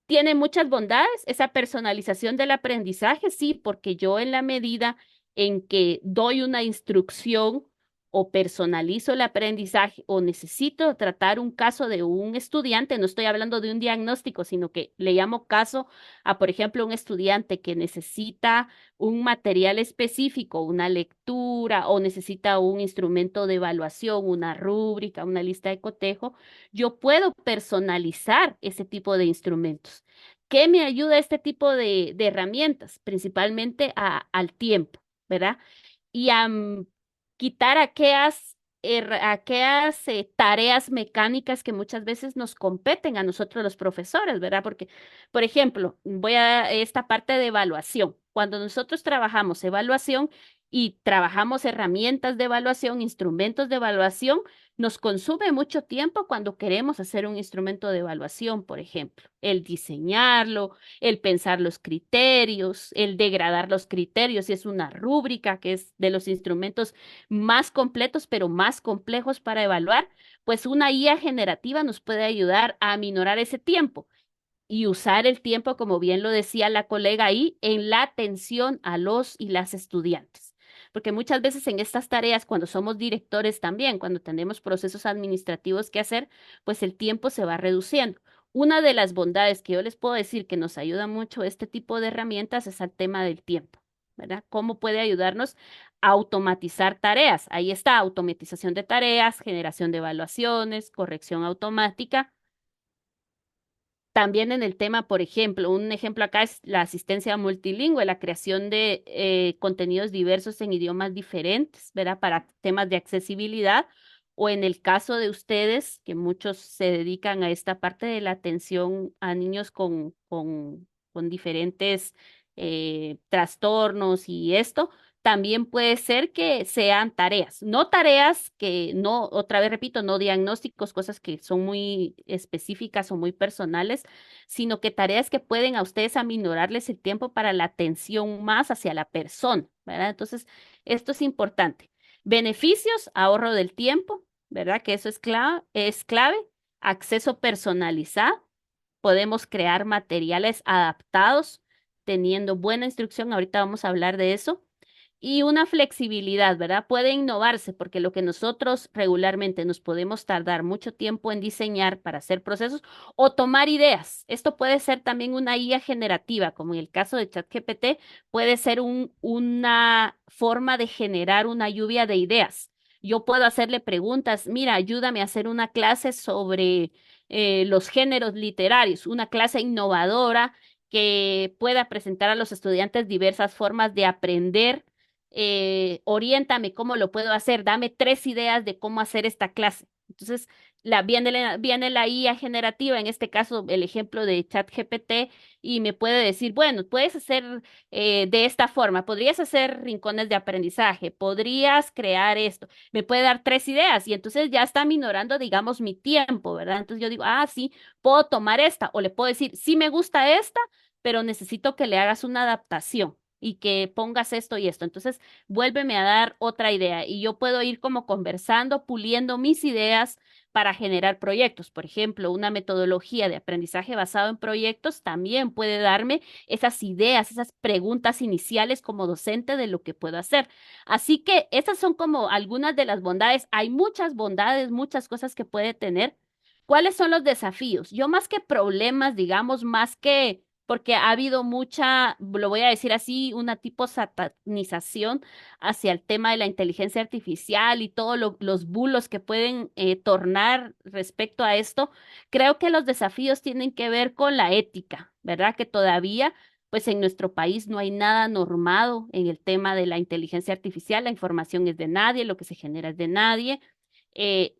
Tiene muchas bondades, esa personalización del aprendizaje, sí, porque yo en la medida en que doy una instrucción o personalizo el aprendizaje o necesito tratar un caso de un estudiante, no estoy hablando de un diagnóstico, sino que le llamo caso a, por ejemplo, un estudiante que necesita un material específico, una lectura o necesita un instrumento de evaluación, una rúbrica, una lista de cotejo, yo puedo personalizar ese tipo de instrumentos. ¿Qué me ayuda este tipo de herramientas? Principalmente al tiempo, ¿verdad? Y a quitar aquellas tareas mecánicas que muchas veces nos competen a nosotros los profesores, ¿verdad? Porque, por ejemplo, voy a esta parte de evaluación. Cuando nosotros trabajamos evaluación y trabajamos herramientas de evaluación, instrumentos de evaluación, nos consume mucho tiempo cuando queremos hacer un instrumento de evaluación, por ejemplo, el diseñarlo, el pensar los criterios, el degradar los criterios, si es una rúbrica, que es de los instrumentos más completos, pero más complejos para evaluar, pues una IA generativa nos puede ayudar a aminorar ese tiempo y usar el tiempo, como bien lo decía la colega ahí, en la atención a los y las estudiantes. Porque muchas veces en estas tareas, cuando somos directores también, cuando tenemos procesos administrativos que hacer, pues el tiempo se va reduciendo. Una de las bondades que yo les puedo decir que nos ayuda mucho este tipo de herramientas es el tema del tiempo, ¿verdad? ¿Cómo puede ayudarnos a automatizar tareas? Ahí está, automatización de tareas, generación de evaluaciones, corrección automática. También en el tema, por ejemplo, un ejemplo acá es la asistencia multilingüe, la creación de contenidos diversos en idiomas diferentes, ¿verdad? Para temas de accesibilidad. O en el caso de ustedes, que muchos se dedican a esta parte de la atención a niños con diferentes trastornos y esto, también puede ser que sean tareas, no tareas que no, otra vez repito, no diagnósticos, cosas que son muy específicas o muy personales, sino que tareas que pueden a ustedes aminorarles el tiempo para la atención más hacia la persona, ¿verdad? Entonces, esto es importante. Beneficios, ahorro del tiempo, ¿verdad? Que eso es clave, acceso personalizado. podemos crear materiales adaptados, teniendo buena instrucción. Ahorita vamos a hablar de eso y una flexibilidad, ¿verdad? Puede innovarse porque lo que nosotros regularmente nos podemos tardar mucho tiempo en diseñar para hacer procesos o tomar ideas. Esto puede ser también una IA generativa, como en el caso de ChatGPT, puede ser una forma de generar una lluvia de ideas. Yo puedo hacerle preguntas, mira, ayúdame a hacer una clase sobre los géneros literarios, una clase innovadora que pueda presentar a los estudiantes diversas formas de aprender. Oriéntame cómo lo puedo hacer, dame 3 ideas de cómo hacer esta clase. Entonces, viene la IA generativa, en este caso el ejemplo de ChatGPT, y me puede decir, bueno, puedes hacer de esta forma, podrías hacer rincones de aprendizaje, podrías crear esto, me puede dar 3 ideas y entonces ya está minorando, digamos, mi tiempo, ¿verdad? Entonces yo digo, ah, sí, puedo tomar esta o le puedo decir, sí me gusta esta, pero necesito que le hagas una adaptación y que pongas esto y esto. Entonces, vuélveme a dar otra idea y yo puedo ir como conversando, puliendo mis ideas para generar proyectos. Por ejemplo, una metodología de aprendizaje basado en proyectos también puede darme esas ideas, esas preguntas iniciales como docente de lo que puedo hacer. Así que esas son como algunas de las bondades. Hay muchas bondades, muchas cosas que puede tener. ¿Cuáles son los desafíos? Yo más que problemas, digamos, más que porque ha habido mucha, lo voy a decir así, una tipo satanización hacia el tema de la inteligencia artificial y todos los bulos que pueden tornar respecto a esto. Creo que los desafíos tienen que ver con la ética, ¿verdad? Que todavía, pues en nuestro país no hay nada normado en el tema de la inteligencia artificial, la información es de nadie, lo que se genera es de nadie.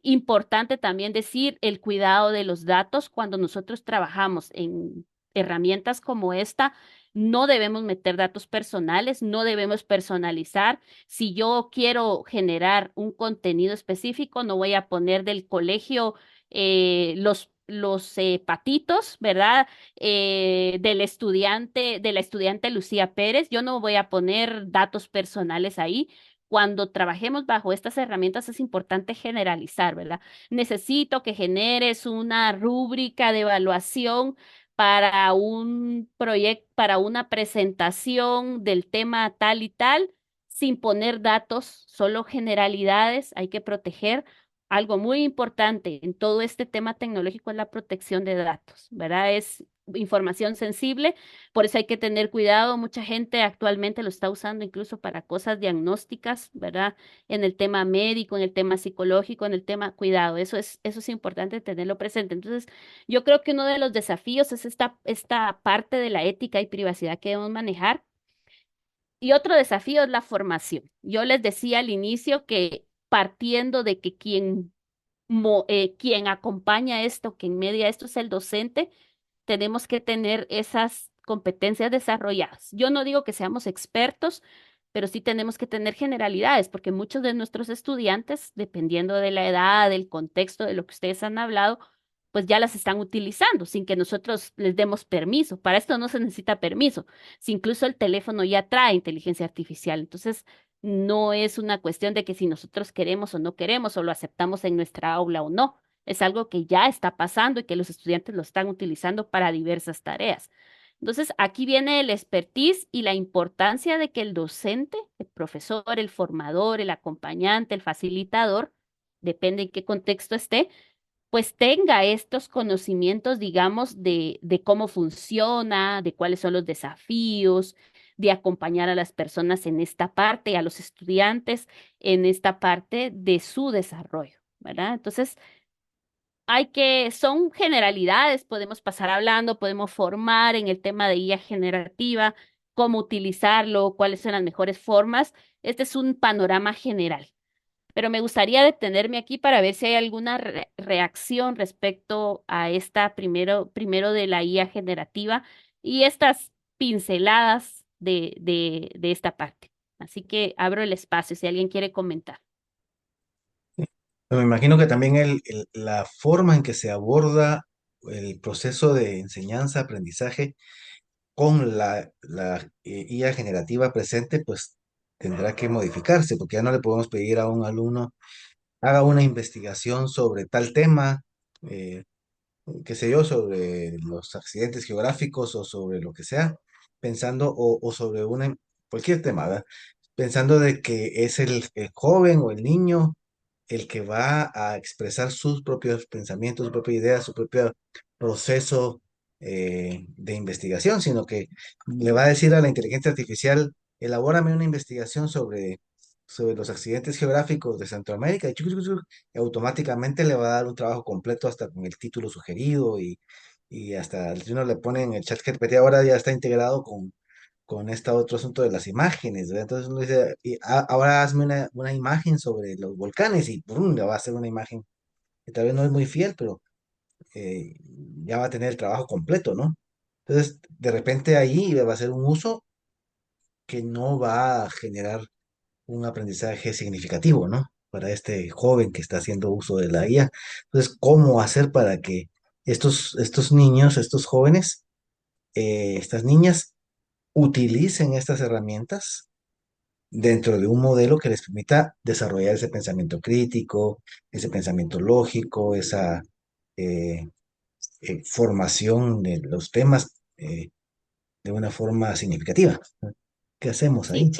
Importante también decir el cuidado de los datos cuando nosotros trabajamos en herramientas como esta. No debemos meter datos personales, no debemos personalizar. Si yo quiero generar un contenido específico, no voy a poner del colegio los patitos, ¿verdad? De la estudiante Lucía Pérez. Yo no voy a poner datos personales ahí. Cuando trabajemos bajo estas herramientas es importante generalizar, ¿verdad? Necesito que generes una rúbrica de evaluación para un proyecto, para una presentación del tema tal y tal, sin poner datos, solo generalidades, hay que proteger. Algo muy importante en todo este tema tecnológico es la protección de datos, ¿verdad? Es información sensible, por eso hay que tener cuidado. Mucha gente actualmente lo está usando incluso para cosas diagnósticas, ¿verdad? En el tema médico, en el tema psicológico, en el tema cuidado. Eso es importante tenerlo presente. Entonces, yo creo que uno de los desafíos es esta parte de la ética y privacidad que debemos manejar. Y otro desafío es la formación. Yo les decía al inicio que partiendo de que quien acompaña esto, quien media esto es el docente, tenemos que tener esas competencias desarrolladas. Yo no digo que seamos expertos, pero sí tenemos que tener generalidades, porque muchos de nuestros estudiantes, dependiendo de la edad, del contexto, de lo que ustedes han hablado, pues ya las están utilizando sin que nosotros les demos permiso. Para esto no se necesita permiso. Si incluso el teléfono ya trae inteligencia artificial, entonces no es una cuestión de que si nosotros queremos o no queremos o lo aceptamos en nuestra aula o no. Es algo que ya está pasando y que los estudiantes lo están utilizando para diversas tareas. Entonces, aquí viene el expertise y la importancia de que el docente, el profesor, el formador, el acompañante, el facilitador, depende en qué contexto esté, pues tenga estos conocimientos, digamos, de cómo funciona, de cuáles son los desafíos, de acompañar a las personas en esta parte, a los estudiantes en esta parte de su desarrollo, ¿verdad? Entonces, son generalidades, podemos pasar hablando, podemos formar en el tema de IA generativa, cómo utilizarlo, cuáles son las mejores formas. Este es un panorama general, pero me gustaría detenerme aquí para ver si hay alguna reacción respecto a esta primero de la IA generativa y estas pinceladas de esta parte. Así que abro el espacio si alguien quiere comentar. Me imagino que también la forma en que se aborda el proceso de enseñanza-aprendizaje con la IA generativa presente, pues tendrá que modificarse, porque ya no le podemos pedir a un alumno haga una investigación sobre tal tema, eh, qué sé yo, sobre los accidentes geográficos o sobre lo que sea, pensando, o sobre cualquier tema, ¿verdad? Pensando de que es el joven o el niño el que va a expresar sus propios pensamientos, su propia idea, su propio proceso de investigación, sino que le va a decir a la inteligencia artificial, elabórame una investigación sobre los accidentes geográficos de Centroamérica, y automáticamente le va a dar un trabajo completo hasta con el título sugerido y hasta si uno le pone en el chat GPT ahora ya está integrado con este otro asunto de las imágenes, ¿verdad? Entonces uno dice, ahora hazme una imagen sobre los volcanes y ¡prum! Le va a hacer una imagen que tal vez no es muy fiel, pero eh, ya va a tener el trabajo completo, ¿no? Entonces, de repente ahí va a ser un uso que no va a generar un aprendizaje significativo, ¿no? Para este joven que está haciendo uso de la IA. Entonces, ¿cómo hacer para que estos niños, estos jóvenes, estas niñas, utilicen estas herramientas dentro de un modelo que les permita desarrollar ese pensamiento crítico, ese pensamiento lógico, esa eh, formación de los temas de una forma significativa? ¿Qué hacemos Sí, ahí?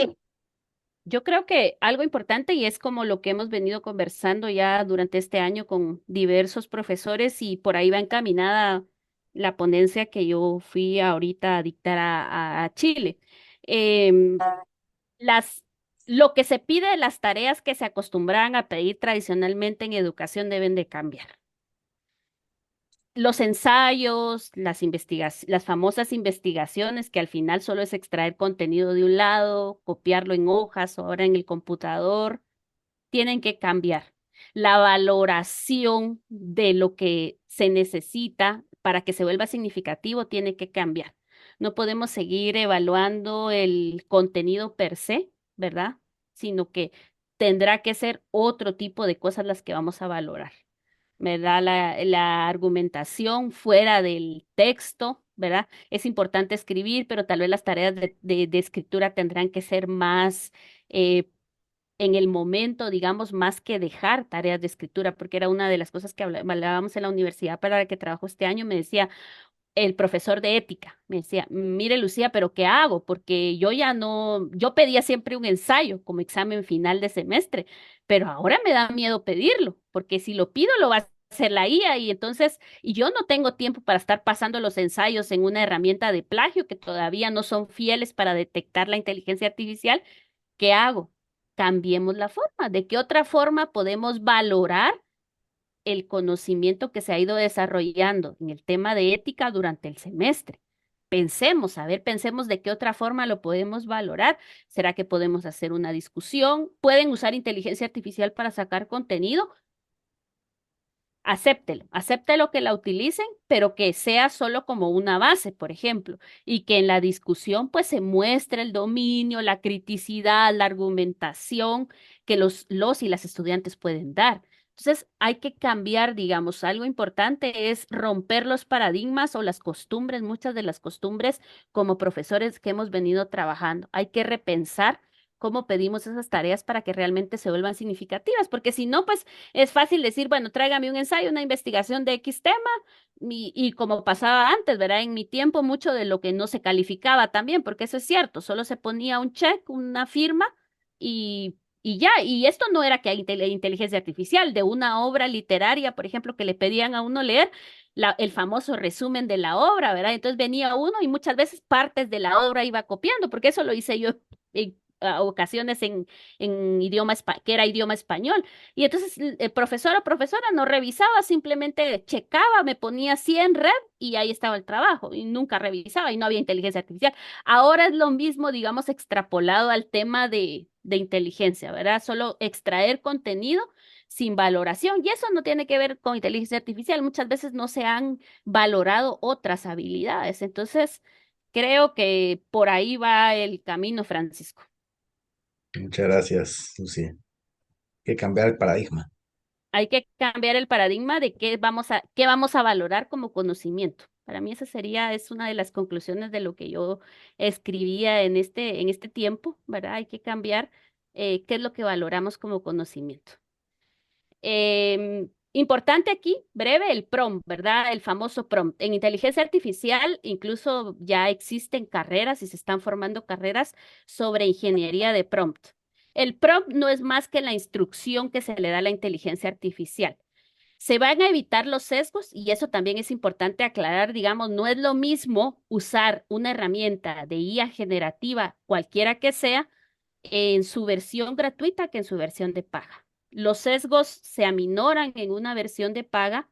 yo creo que algo importante y es como lo que hemos venido conversando ya durante este año con diversos profesores y por ahí va encaminada la ponencia que yo fui ahorita a dictar a Chile. Em, las, lo que se pide de las tareas que se acostumbraban a pedir tradicionalmente en educación deben de cambiar. Los ensayos, las famosas investigaciones, que al final solo es extraer contenido de un lado, copiarlo en hojas o ahora en el computador, tienen que cambiar. La valoración de lo que se necesita para que se vuelva significativo tiene que cambiar. No podemos seguir evaluando el contenido per se, ¿verdad? Sino que tendrá que ser otro tipo de cosas las que vamos a valorar. ¿Verdad? La argumentación fuera del texto, ¿verdad? Es importante escribir, pero tal vez las tareas de escritura tendrán que ser más eh, en el momento, digamos, más que dejar tareas de escritura, porque era una de las cosas que hablábamos en la universidad para la que trabajo este año, me decía el profesor de ética, me decía, mire Lucía, pero ¿qué hago? Porque yo ya no, yo pedía siempre un ensayo como examen final de semestre, pero ahora me da miedo pedirlo, porque si lo pido lo va a hacer la IA y entonces, y yo no tengo tiempo para estar pasando los ensayos en una herramienta de plagio que todavía no son fieles para detectar la inteligencia artificial. ¿Qué hago? Cambiemos la forma. ¿De qué otra forma podemos valorar el conocimiento que se ha ido desarrollando en el tema de ética durante el semestre? Pensemos, a ver, pensemos de qué otra forma lo podemos valorar. ¿Será que podemos hacer una discusión? ¿Pueden usar inteligencia artificial para sacar contenido? Acéptelo que la utilicen, pero que sea solo como una base, por ejemplo, y que en la discusión pues se muestre el dominio, la criticidad, la argumentación que los y las estudiantes pueden dar. Entonces, hay que cambiar, digamos, algo importante es romper los paradigmas o las costumbres, muchas de las costumbres como profesores que hemos venido trabajando. Hay que repensar cómo pedimos esas tareas para que realmente se vuelvan significativas, porque si no, pues es fácil decir, bueno, tráigame un ensayo, una investigación de X tema, y como pasaba antes, ¿verdad? En mi tiempo, mucho de lo que no se calificaba también, porque eso es cierto, solo se ponía un check, una firma, y ya, y esto no era que hay inteligencia artificial, de una obra literaria, por ejemplo, que le pedían a uno leer. El famoso resumen de la obra, ¿verdad? Entonces venía uno y muchas veces partes de la obra iba copiando, porque eso lo hice yo en ocasiones en que era idioma español. Y entonces el profesor o profesora no revisaba, simplemente checaba, me ponía así en red y ahí estaba el trabajo y nunca revisaba y no había inteligencia artificial. Ahora es lo mismo, digamos, extrapolado al tema de inteligencia, ¿verdad? Solo extraer contenido sin valoración. Y eso no tiene que ver con inteligencia artificial. Muchas veces no se han valorado otras habilidades. Entonces, creo que por ahí va el camino, Francisco. Muchas gracias, Lucía. Hay que cambiar el paradigma. Hay que cambiar el paradigma de qué vamos a valorar como conocimiento. Para mí esa es una de las conclusiones de lo que yo escribía en este tiempo, ¿verdad? Hay que cambiar qué es lo que valoramos como conocimiento. Importante aquí, breve, el prompt, ¿verdad? El famoso prompt. En inteligencia artificial incluso ya existen carreras y se están formando carreras sobre ingeniería de prompt. El prompt no es más que la instrucción que se le da a la inteligencia artificial. Se van a evitar los sesgos y eso también es importante aclarar, digamos, no es lo mismo usar una herramienta de IA generativa, cualquiera que sea, en su versión gratuita que en su versión de paga. Los sesgos se aminoran en una versión de paga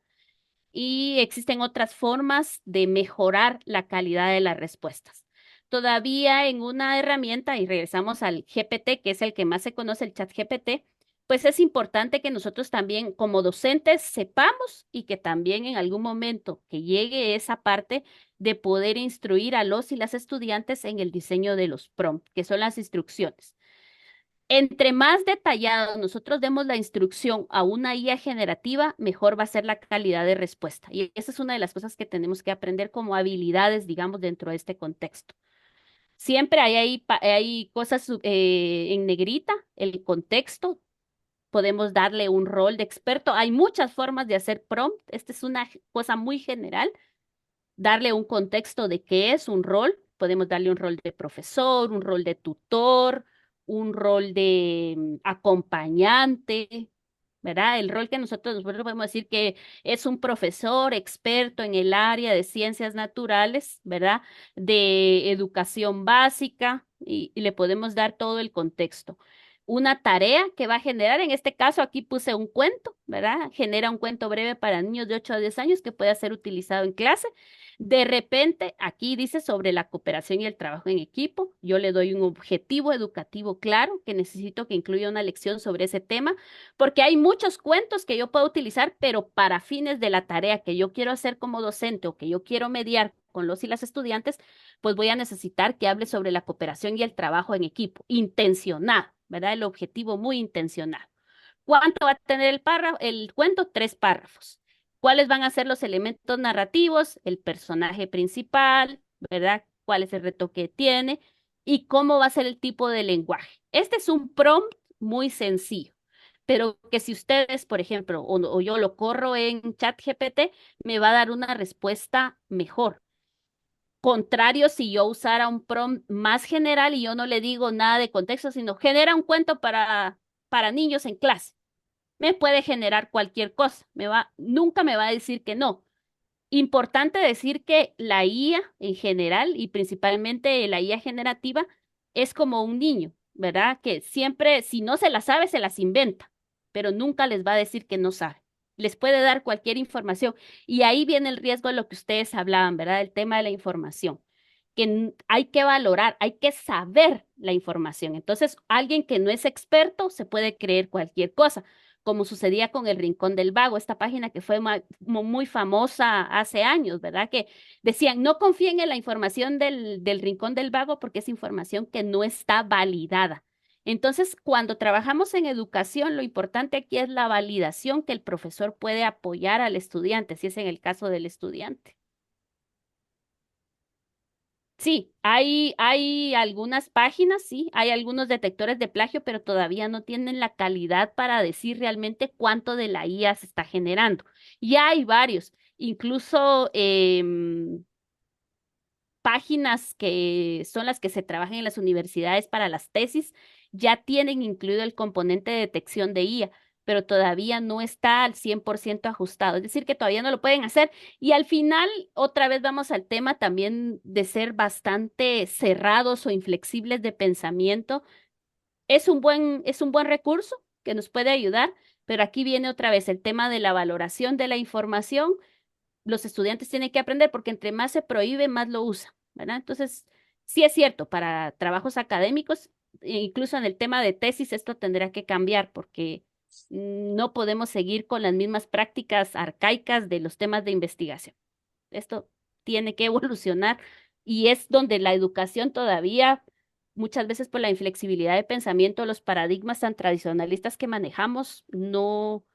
y existen otras formas de mejorar la calidad de las respuestas. Todavía en una herramienta, y regresamos al GPT, que es el que más se conoce, el chat GPT, pues es importante que nosotros también como docentes sepamos y que también en algún momento que llegue esa parte de poder instruir a los y las estudiantes en el diseño de los prompts, que son las instrucciones. Entre más detallado nosotros demos la instrucción a una IA generativa, mejor va a ser la calidad de respuesta. Y esa es una de las cosas que tenemos que aprender como habilidades, digamos, dentro de este contexto. Siempre hay cosas en negrita, el contexto. Podemos darle un rol de experto. Hay muchas formas de hacer prompt. Esta es una cosa muy general. Darle un contexto de qué es un rol. Podemos darle un rol de profesor, un rol de tutor, un rol de acompañante, ¿verdad? El rol que nosotros podemos decir que es un profesor experto en el área de ciencias naturales, ¿verdad? De educación básica y le podemos dar todo el contexto. Una tarea que va a generar, en este caso aquí puse un cuento, ¿verdad? Genera un cuento breve para niños de 8 a 10 años que pueda ser utilizado en clase. De repente, aquí dice sobre la cooperación y el trabajo en equipo. Yo le doy un objetivo educativo claro que necesito que incluya una lección sobre ese tema, porque hay muchos cuentos que yo puedo utilizar, pero para fines de la tarea que yo quiero hacer como docente o que yo quiero mediar con los y las estudiantes, pues voy a necesitar que hable sobre la cooperación y el trabajo en equipo, intencionado, ¿verdad? El objetivo muy intencionado. ¿Cuánto va a tener el cuento? 3 párrafos. ¿Cuáles van a ser los elementos narrativos? El personaje principal, ¿verdad? ¿Cuál es el reto que tiene? Y cómo va a ser el tipo de lenguaje. Este es un prompt muy sencillo, pero que si ustedes, por ejemplo, o yo lo corro en ChatGPT, me va a dar una respuesta mejor. Contrario si yo usara un prompt más general y yo no le digo nada de contexto, sino genera un cuento para niños en clase, me puede generar cualquier cosa. Nunca me va a decir que no. Importante decir que la IA en general y principalmente la IA generativa es como un niño, ¿verdad? Que siempre, si no se las sabe, se las inventa, pero nunca les va a decir que no sabe. Les puede dar cualquier información. Y ahí viene el riesgo de lo que ustedes hablaban, ¿verdad? El tema de la información, que hay que valorar, hay que saber la información. Entonces, alguien que no es experto se puede creer cualquier cosa como sucedía con el Rincón del Vago, esta página que fue muy famosa hace años, ¿verdad? Que decían, no confíen en la información del Rincón del Vago porque es información que no está validada. Entonces, cuando trabajamos en educación, lo importante aquí es la validación que el profesor puede apoyar al estudiante, si es en el caso del estudiante. Sí, hay algunas páginas, sí, hay algunos detectores de plagio, pero todavía no tienen la calidad para decir realmente cuánto de la IA se está generando. Ya hay varios, incluso páginas que son las que se trabajan en las universidades para las tesis, ya tienen incluido el componente de detección de IA, pero todavía no está al 100% ajustado. Es decir, que todavía no lo pueden hacer. Y al final, otra vez vamos al tema también de ser bastante cerrados o inflexibles de pensamiento. Es un buen recurso que nos puede ayudar, pero aquí viene otra vez el tema de la valoración de la información. Los estudiantes tienen que aprender porque entre más se prohíbe, más lo usan, ¿verdad? Entonces, sí es cierto, para trabajos académicos, incluso en el tema de tesis, esto tendrá que cambiar porque no podemos seguir con las mismas prácticas arcaicas de los temas de investigación. Esto tiene que evolucionar y es donde la educación todavía, muchas veces por la inflexibilidad de pensamiento, los paradigmas tan tradicionalistas que manejamos, no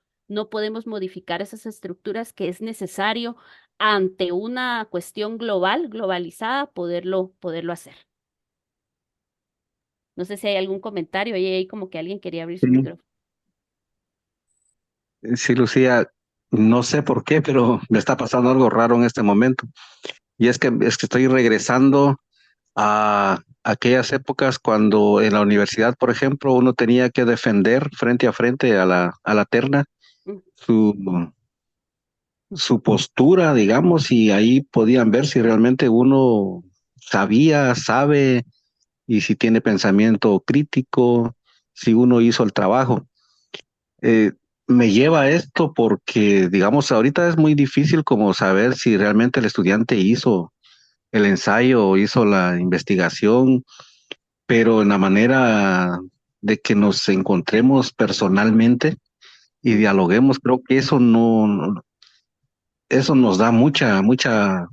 podemos modificar esas estructuras que es necesario ante una cuestión global, globalizada, poderlo hacer. No sé si hay algún comentario, ahí como que alguien quería abrir su Sí, micrófono. sí, Lucía. No sé por qué, pero me está pasando algo raro en este momento. Y es que estoy regresando a aquellas épocas cuando en la universidad, por ejemplo, uno tenía que defender frente a frente a la terna Mm. su, su postura, digamos, y ahí podían ver si realmente uno sabe, y si tiene pensamiento crítico, si uno hizo el trabajo. Eh, Me lleva a esto porque, digamos, ahorita es muy difícil como saber si realmente el estudiante hizo el ensayo o hizo la investigación, pero en la manera de que nos encontremos personalmente y Ujú, dialoguemos, creo que eso nos da mucha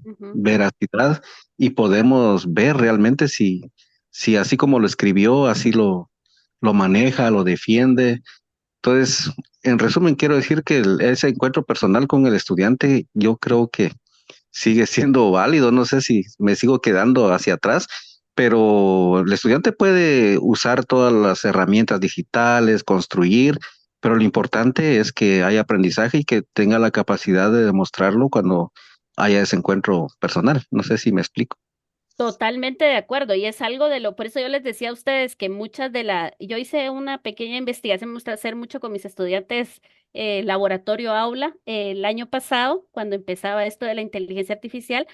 ujú. veracidad y podemos ver realmente si así como lo escribió, así lo maneja, lo defiende. Entonces, en resumen, quiero decir que ese encuentro personal con el estudiante, yo creo que sigue siendo válido. No sé si me sigo quedando hacia atrás, pero el estudiante puede usar todas las herramientas digitales, construir, pero lo importante es que haya aprendizaje y que tenga la capacidad de demostrarlo cuando haya ese encuentro personal. No sé si me explico. Totalmente de acuerdo, y es algo por eso yo les decía a ustedes que yo hice una pequeña investigación, me gusta hacer mucho con mis estudiantes laboratorio aula el año pasado, cuando empezaba esto de la inteligencia artificial,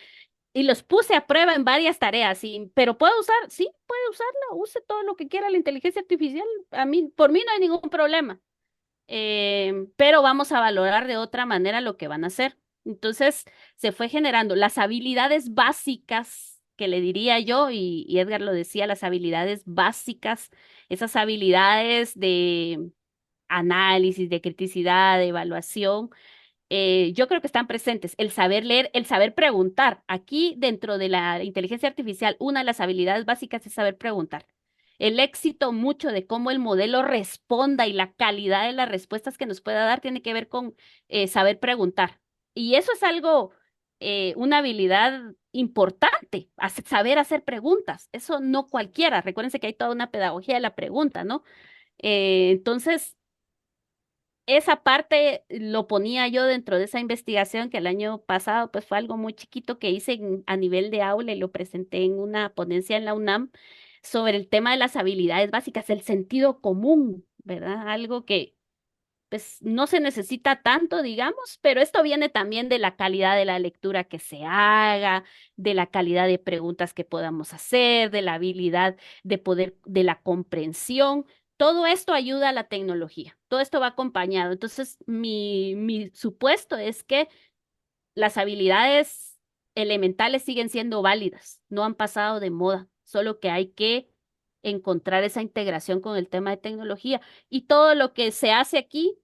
y los puse a prueba en varias tareas, pero ¿puedo usar? Sí, puede usarlo, use todo lo que quiera la inteligencia artificial, por mí no hay ningún problema, pero vamos a valorar de otra manera lo que van a hacer. Entonces, se fue generando las habilidades básicas, que le diría yo, y Edgar lo decía, las habilidades básicas, esas habilidades de análisis, de criticidad, de evaluación, yo creo que están presentes. El saber leer, el saber preguntar. Aquí, dentro de la inteligencia artificial, una de las habilidades básicas es saber preguntar. El éxito mucho de cómo el modelo responda y la calidad de las respuestas que nos pueda dar tiene que ver con saber preguntar. Y eso es algo, una habilidad importante, saber hacer preguntas. Eso no cualquiera. Recuérdense que hay toda una pedagogía de la pregunta, ¿no? Entonces, esa parte lo ponía yo dentro de esa investigación que el año pasado pues fue algo muy chiquito que hice a nivel de aula y lo presenté en una ponencia en la UNAM sobre el tema de las habilidades básicas, el sentido común, ¿verdad? Algo que pues no se necesita tanto, digamos, pero esto viene también de la calidad de la lectura que se haga, de la calidad de preguntas que podamos hacer, de la habilidad de poder, de la comprensión. Todo esto ayuda a la tecnología, todo esto va acompañado. Entonces, mi supuesto es que las habilidades elementales siguen siendo válidas, no han pasado de moda, solo que hay que encontrar esa integración con el tema de tecnología. Y todo lo que se hace aquí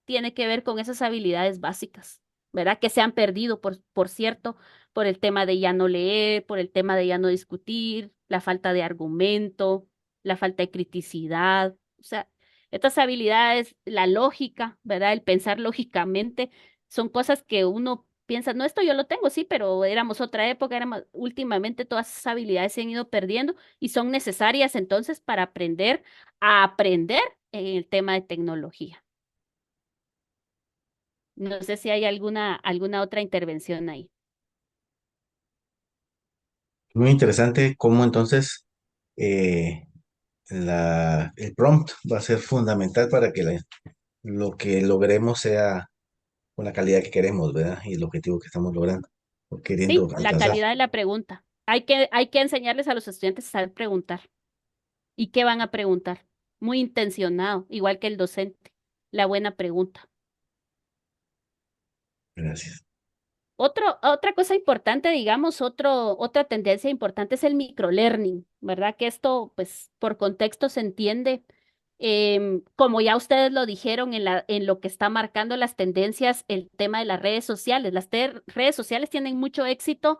tiene que ver con esas habilidades básicas, ¿verdad? Que se han perdido, por cierto, por el tema de ya no leer, por el tema de ya no discutir, la falta de argumento, la falta de criticidad. O sea, estas habilidades, la lógica, ¿verdad? El pensar lógicamente, son cosas que uno piensa, no, esto yo lo tengo, sí, pero éramos otra época, últimamente todas esas habilidades se han ido perdiendo y son necesarias entonces para aprender a aprender en el tema de tecnología. No sé si hay alguna otra intervención ahí. Muy interesante cómo entonces eh, el prompt va a ser fundamental para que lo que logremos sea con la calidad que queremos, ¿verdad? Y el objetivo que estamos logrando o queriendo Sí, la alcanzar. calidad de la pregunta. Hay que enseñarles a los estudiantes a saber preguntar. ¿Y qué van a preguntar? Muy intencionado, igual que el docente. La buena pregunta. Gracias. Otra cosa importante, digamos, otra tendencia importante es el microlearning, ¿verdad? Que esto, pues, por contexto se entiende, como ya ustedes lo dijeron en lo que está marcando las tendencias, el tema de las redes sociales. Redes sociales tienen mucho éxito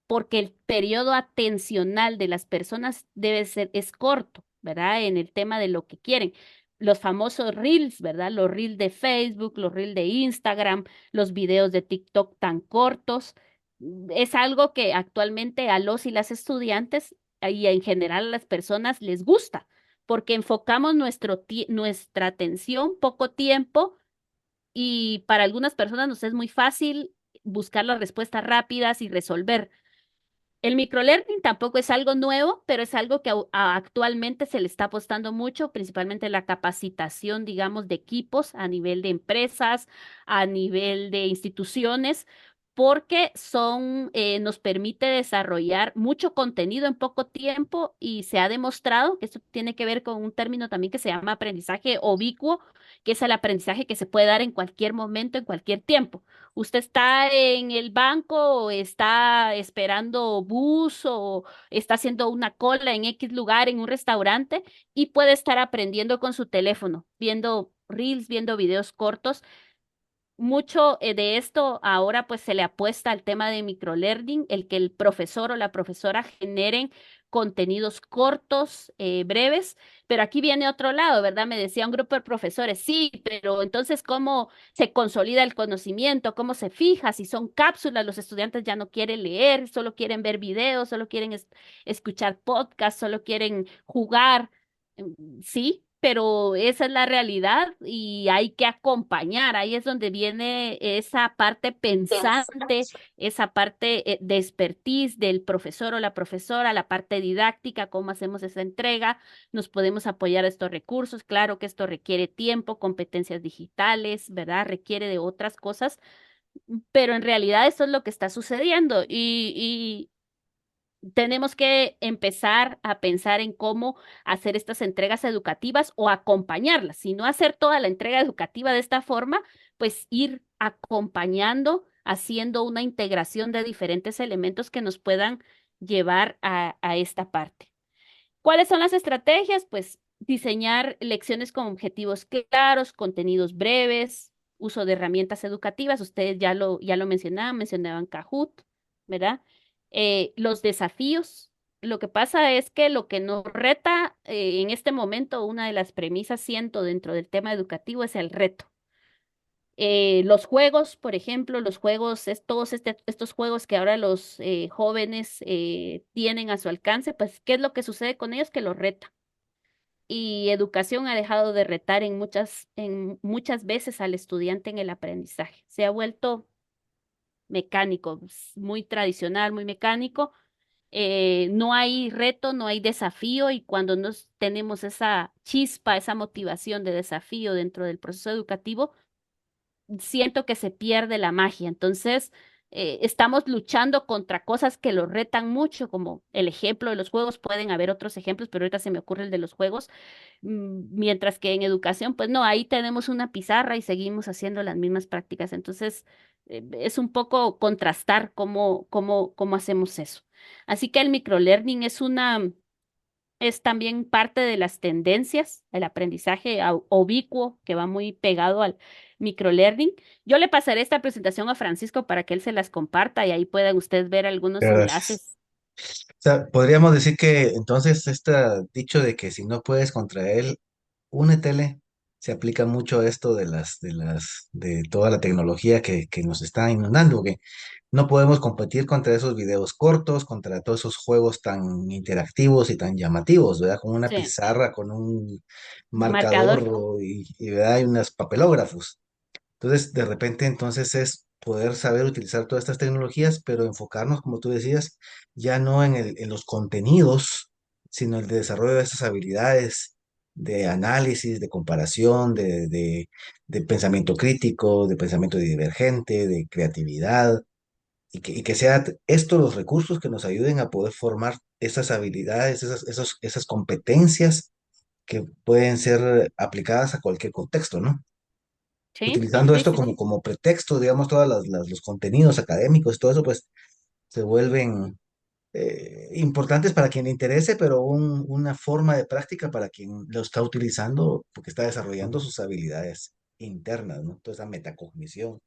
porque el periodo atencional de las personas es corto, ¿verdad? En el tema de lo que quieren. Los famosos reels, ¿verdad? Los reels de Facebook, los reels de Instagram, los videos de TikTok tan cortos. Es algo que actualmente a los y las estudiantes y en general a las personas les gusta, porque enfocamos nuestra atención poco tiempo y para algunas personas nos es muy fácil buscar las respuestas rápidas y resolver. El microlearning tampoco es algo nuevo, pero es algo que actualmente se le está apostando mucho, principalmente la capacitación, digamos, de equipos a nivel de empresas, a nivel de instituciones, porque nos permite desarrollar mucho contenido en poco tiempo y se ha demostrado que esto tiene que ver con un término también que se llama aprendizaje ubicuo, que es el aprendizaje que se puede dar en cualquier momento, en cualquier tiempo. Usted está en el banco o está esperando bus o está haciendo una cola en X lugar, en un restaurante y puede estar aprendiendo con su teléfono, viendo reels, viendo videos cortos. Mucho de esto ahora pues se le apuesta al tema de microlearning, el que el profesor o la profesora generen contenidos cortos, breves, pero aquí viene otro lado, ¿verdad? Me decía un grupo de profesores, sí, pero entonces ¿cómo se consolida el conocimiento? ¿Cómo se fija? Si son cápsulas, los estudiantes ya no quieren leer, solo quieren ver videos, solo quieren escuchar podcasts, solo quieren jugar. Sí, pero esa es la realidad y hay que acompañar. Ahí es donde viene esa parte pensante, esa parte de expertise del profesor o la profesora, la parte didáctica, cómo hacemos esa entrega. Nos podemos apoyar a estos recursos. Claro que esto requiere tiempo, competencias digitales, ¿verdad? Requiere de otras cosas, pero en realidad eso es lo que está sucediendo y tenemos que empezar a pensar en cómo hacer estas entregas educativas o acompañarlas, si no hacer toda la entrega educativa de esta forma, pues ir acompañando, haciendo una integración de diferentes elementos que nos puedan llevar a esta parte. ¿Cuáles son las estrategias? Pues diseñar lecciones con objetivos claros, contenidos breves, uso de herramientas educativas. Ustedes ya lo mencionaban Kahoot, ¿verdad? Los desafíos. Lo que pasa es que lo que nos reta en este momento, una de las premisas, siento, dentro del tema educativo es el reto. Los juegos, por ejemplo, los juegos, todos estos juegos que ahora los jóvenes tienen a su alcance, pues, ¿qué es lo que sucede con ellos? Que los reta. Y educación ha dejado de retar en muchas veces al estudiante en el aprendizaje. Se ha vuelto mecánico, muy tradicional, muy mecánico. No hay reto, no hay desafío y cuando nos tenemos esa chispa, esa motivación de desafío dentro del proceso educativo, siento que se pierde la magia. Entonces, estamos luchando contra cosas que lo retan mucho, como el ejemplo de los juegos. Pueden haber otros ejemplos, pero ahorita se me ocurre el de los juegos. Mientras que en educación, pues no, ahí tenemos una pizarra y seguimos haciendo las mismas prácticas. Entonces, es un poco contrastar cómo hacemos eso. Así que el microlearning es también parte de las tendencias, el aprendizaje ubicuo que va muy pegado al microlearning. Yo le pasaré esta presentación a Francisco para que él se las comparta y ahí puedan ustedes ver algunos Gracias. enlaces. O sea, podríamos decir que entonces este dicho de que si no puedes contra él, únetele, se aplica mucho a esto de toda la tecnología que nos está inundando, que no podemos competir contra esos videos cortos, contra todos esos juegos tan interactivos y tan llamativos, ¿verdad? Con una Sí, pizarra, con un marcador. marcador ¿verdad? Y unos papelógrafos. Entonces, de repente, entonces es poder saber utilizar todas estas tecnologías, pero enfocarnos, como tú decías, ya no en los contenidos, sino el de desarrollo de esas habilidades de análisis, de comparación, de pensamiento crítico, de pensamiento divergente, de creatividad, y que sean estos los recursos que nos ayuden a poder formar esas habilidades, esas competencias que pueden ser aplicadas a cualquier contexto, ¿no? Sí, Utilizando sí, esto sí, como, sí. como pretexto, digamos, todos los contenidos académicos, todo eso, pues se vuelven importantes para quien le interese, pero una forma de práctica para quien lo está utilizando porque está desarrollando sus habilidades internas, ¿no? Toda esa metacognición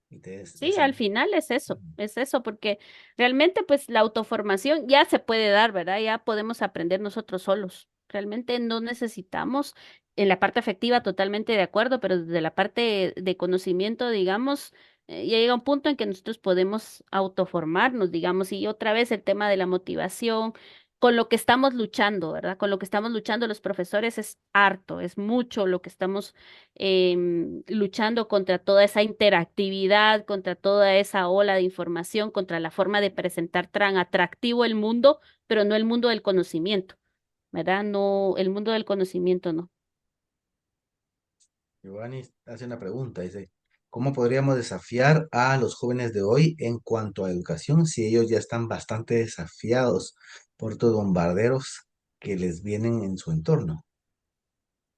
y Sí, al final es eso, porque realmente pues la autoformación ya se puede dar, ¿verdad? Ya podemos aprender nosotros solos. Realmente no necesitamos, en la parte afectiva totalmente de acuerdo, pero desde la parte de conocimiento, digamos, ya llega un punto en que nosotros podemos autoformarnos, digamos, y otra vez el tema de la motivación. con lo que estamos luchando, ¿verdad? Con lo que estamos luchando los profesores es harto, es mucho lo que estamos luchando contra toda esa interactividad, contra toda esa ola de información, contra la forma de presentar tan atractivo el mundo, pero no el mundo del conocimiento, ¿verdad? No, el mundo del conocimiento no. Giovanni hace una pregunta, dice, ¿cómo podríamos desafiar a los jóvenes de hoy en cuanto a educación si ellos ya están bastante desafiados por estos bombarderos que les vienen en su entorno?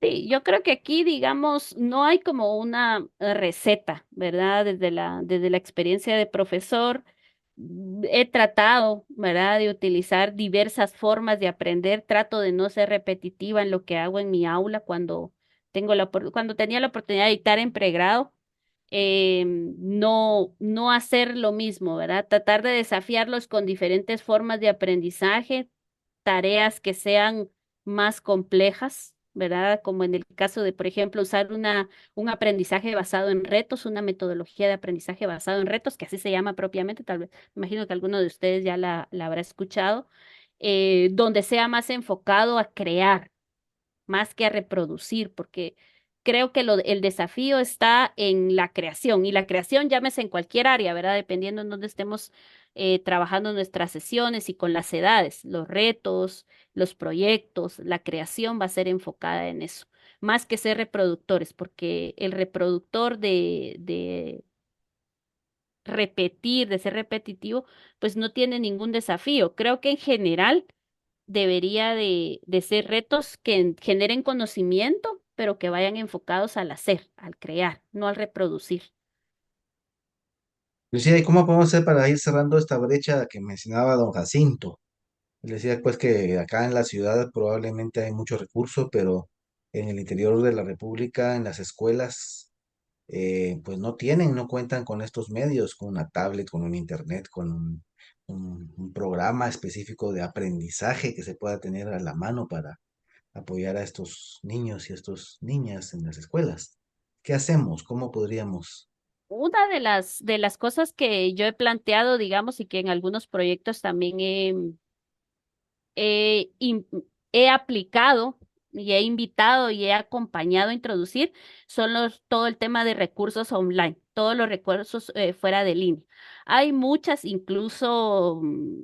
Sí, yo creo que aquí, digamos, no hay como una receta, ¿verdad? Desde la experiencia de profesor, he tratado, ¿verdad?, de utilizar diversas formas de aprender. Trato de no ser repetitiva en lo que hago en mi aula cuando cuando tenía la oportunidad de dictar en pregrado. No hacer lo mismo, ¿verdad? Tratar de desafiarlos con diferentes formas de aprendizaje, tareas que sean más complejas, ¿verdad? Como en el caso de, por ejemplo, usar un aprendizaje basado en retos, una metodología de aprendizaje basado en retos, que así se llama propiamente, tal vez, me imagino que alguno de ustedes ya la habrá escuchado, donde sea más enfocado a crear más que a reproducir, porque creo que el desafío está en la creación, y la creación llámese en cualquier área, ¿verdad? Dependiendo en dónde estemos trabajando nuestras sesiones y con las edades, los retos, los proyectos, la creación va a ser enfocada en eso, más que ser reproductores, porque el reproductor de repetir, de ser repetitivo, pues no tiene ningún desafío. Creo que en general debería de ser retos que generen conocimiento, pero que vayan enfocados al hacer, al crear, no al reproducir. Lucía, ¿y cómo podemos hacer para ir cerrando esta brecha que mencionaba don Jacinto? Él decía pues que acá en la ciudad probablemente hay muchos recursos, pero en el interior de la República, en las escuelas, pues no tienen, no cuentan con estos medios, con una tablet, con un internet, con un programa específico de aprendizaje que se pueda tener a la mano para apoyar a estos niños y a estas niñas en las escuelas. ¿Qué hacemos? ¿Cómo podríamos? Una de las cosas que yo he planteado, digamos, y que en algunos proyectos también he, im- he aplicado y he invitado y he acompañado a introducir son todo el tema de recursos online, todos los recursos fuera de línea. Hay muchas, incluso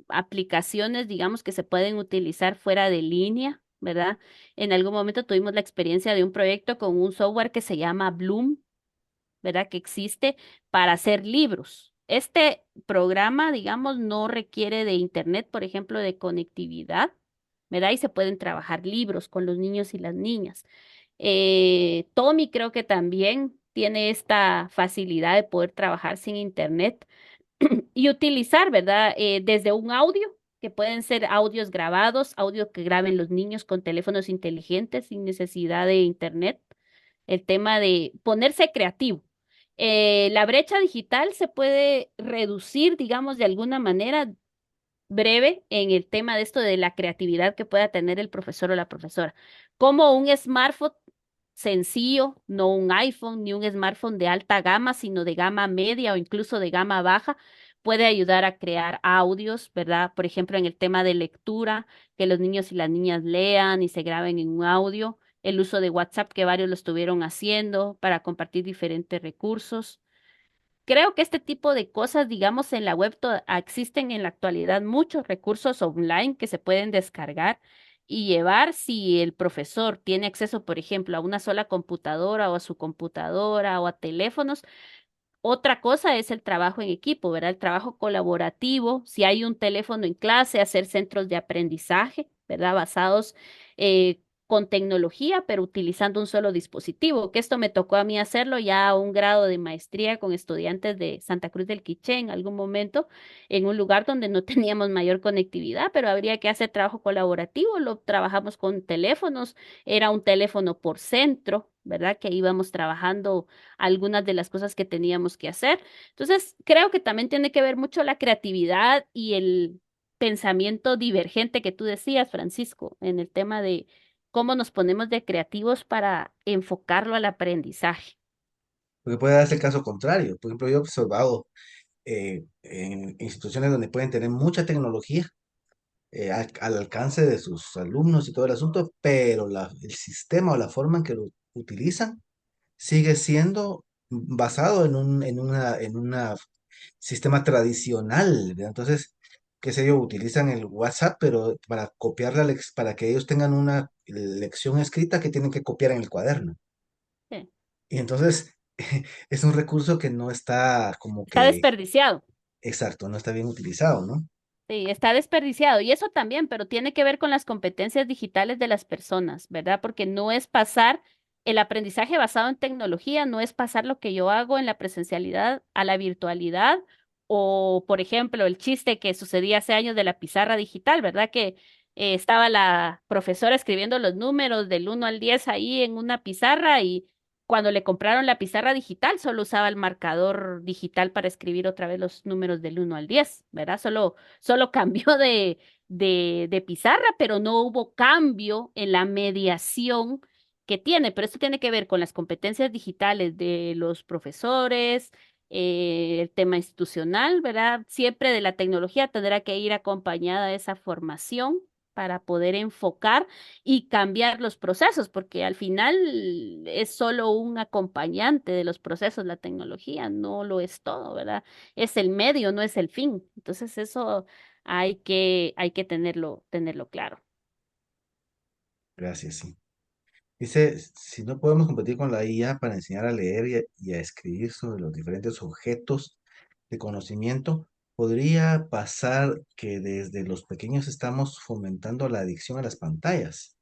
aplicaciones, digamos, que se pueden utilizar fuera de línea, ¿verdad? En algún momento tuvimos la experiencia de un proyecto con un software que se llama Bloom, ¿verdad? Que existe para hacer libros. Este programa, digamos, no requiere de internet, por ejemplo, de conectividad, ¿verdad? Y se pueden trabajar libros con los niños y las niñas. Tommy creo que también tiene esta facilidad de poder trabajar sin internet y utilizar, ¿verdad? Desde un audio, que pueden ser audios grabados, audio que graben los niños con teléfonos inteligentes sin necesidad de internet, el tema de ponerse creativo. La brecha digital se puede reducir, digamos, de alguna manera breve en el tema de esto de la creatividad que pueda tener el profesor o la profesora. Como un smartphone sencillo, no un iPhone ni un smartphone de alta gama, sino de gama media o incluso de gama baja, puede ayudar a crear audios, ¿verdad? Por ejemplo, en el tema de lectura, que los niños y las niñas lean y se graben en un audio, el uso de WhatsApp, que varios lo estuvieron haciendo para compartir diferentes recursos. Creo que este tipo de cosas, digamos, en la web existen en la actualidad muchos recursos online que se pueden descargar y llevar si el profesor tiene acceso, por ejemplo, a una sola computadora o a su computadora o a teléfonos. Otra cosa es el trabajo en equipo, ¿verdad? El trabajo colaborativo, si hay un teléfono en clase, hacer centros de aprendizaje, ¿verdad? Basados con tecnología, pero utilizando un solo dispositivo, que esto me tocó a mí hacerlo ya a un grado de maestría con estudiantes de Santa Cruz del Quiché en algún momento, en un lugar donde no teníamos mayor conectividad, pero habría que hacer trabajo colaborativo, lo trabajamos con teléfonos, era un teléfono por centro, ¿verdad? Que íbamos trabajando algunas de las cosas que teníamos que hacer. Entonces, creo que también tiene que ver mucho la creatividad y el pensamiento divergente que tú decías, Francisco, en el tema de cómo nos ponemos de creativos para enfocarlo al aprendizaje. Porque puede darse el caso contrario. Por ejemplo, yo he observado en instituciones donde pueden tener mucha tecnología, al alcance de sus alumnos y todo el asunto, pero el sistema o la forma en que lo utilizan sigue siendo basado en una sistema tradicional, ¿verdad? Entonces, qué sé yo, utilizan el WhatsApp, pero para copiar para que ellos tengan una lección escrita que tienen que copiar en el cuaderno. Sí. Y entonces, es un recurso que no está como Está que, desperdiciado. exacto, no está bien utilizado, ¿no? Sí, está desperdiciado. Y eso también, pero tiene que ver con las competencias digitales de las personas, ¿verdad? Porque no es pasar el aprendizaje basado en tecnología, no es pasar lo que yo hago en la presencialidad a la virtualidad o, por ejemplo, el chiste que sucedía hace años de la pizarra digital, ¿verdad? Que estaba la profesora escribiendo los números del 1 al 10 ahí en una pizarra y cuando le compraron la pizarra digital solo usaba el marcador digital para escribir otra vez los números del 1 al 10, ¿verdad? Solo cambió de pizarra, pero no hubo cambio en la mediación que tiene. Pero esto tiene que ver con las competencias digitales de los profesores, el tema institucional, ¿verdad? Siempre de la tecnología tendrá que ir acompañada esa formación para poder enfocar y cambiar los procesos, porque al final es solo un acompañante de los procesos, la tecnología no lo es todo, ¿verdad? Es el medio, no es el fin. Entonces eso hay que tenerlo claro. Gracias, sí. Dice, si no podemos competir con la IA para enseñar a leer y a escribir sobre los diferentes objetos de conocimiento, podría pasar que desde los pequeños estamos fomentando la adicción a las pantallas,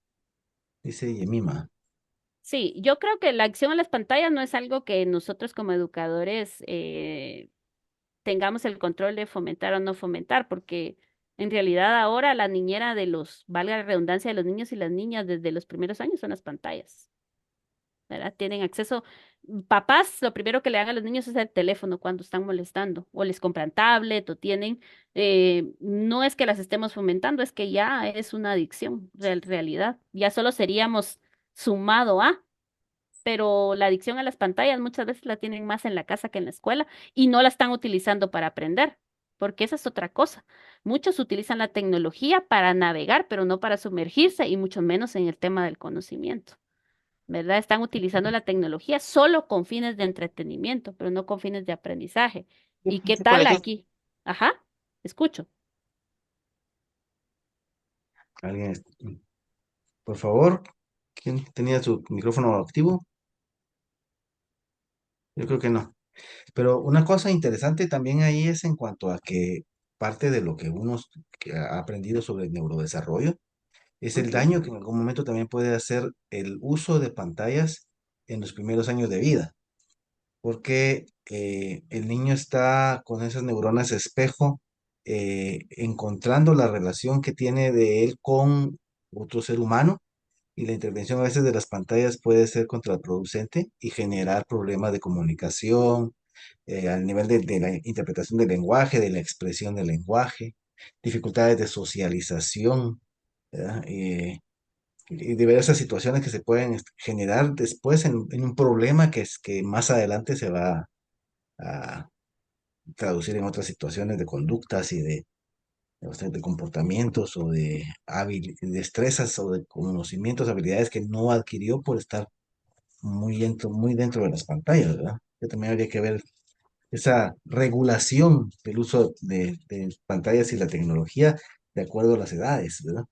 dice Yemima. Sí, yo creo que la acción a las pantallas no es algo que nosotros como educadores tengamos el control de fomentar o no fomentar, porque en realidad ahora la niñera valga la redundancia, de los niños y las niñas desde los primeros años son las pantallas. ¿Verdad? Tienen acceso, papás, lo primero que le dan a los niños es el teléfono cuando están molestando, o les compran tablet, o tienen, no es que las estemos fomentando, es que ya es una adicción, realidad, ya solo seríamos sumado a, pero la adicción a las pantallas muchas veces la tienen más en la casa que en la escuela y no la están utilizando para aprender, porque esa es otra cosa. Muchos utilizan la tecnología para navegar, pero no para sumergirse y mucho menos en el tema del conocimiento. ¿Verdad? Están utilizando la tecnología solo con fines de entretenimiento, pero no con fines de aprendizaje. ¿Y qué Sí, por tal ejemplo, aquí? Ajá, escucho. ¿Alguien, por favor, quién tenía su micrófono activo? Yo creo que no. Pero una cosa interesante también ahí es en cuanto a que parte de lo que que ha aprendido sobre el neurodesarrollo es el Ujú. daño que en algún momento también puede hacer el uso de pantallas en los primeros años de vida, porque el niño está con esas neuronas espejo, encontrando la relación que tiene de él con otro ser humano, y la intervención a veces de las pantallas puede ser contraproducente y generar problemas de comunicación, al nivel de la interpretación del lenguaje, de la expresión del lenguaje, dificultades de socialización, ¿verdad? Y diversas situaciones que se pueden generar después en un problema que más adelante se va a traducir en otras situaciones de conductas y de comportamientos o de destrezas o de conocimientos, habilidades que no adquirió por estar muy dentro de las pantallas, ¿verdad? Que también habría que ver esa regulación del uso de pantallas y la tecnología de acuerdo a las edades, ¿verdad?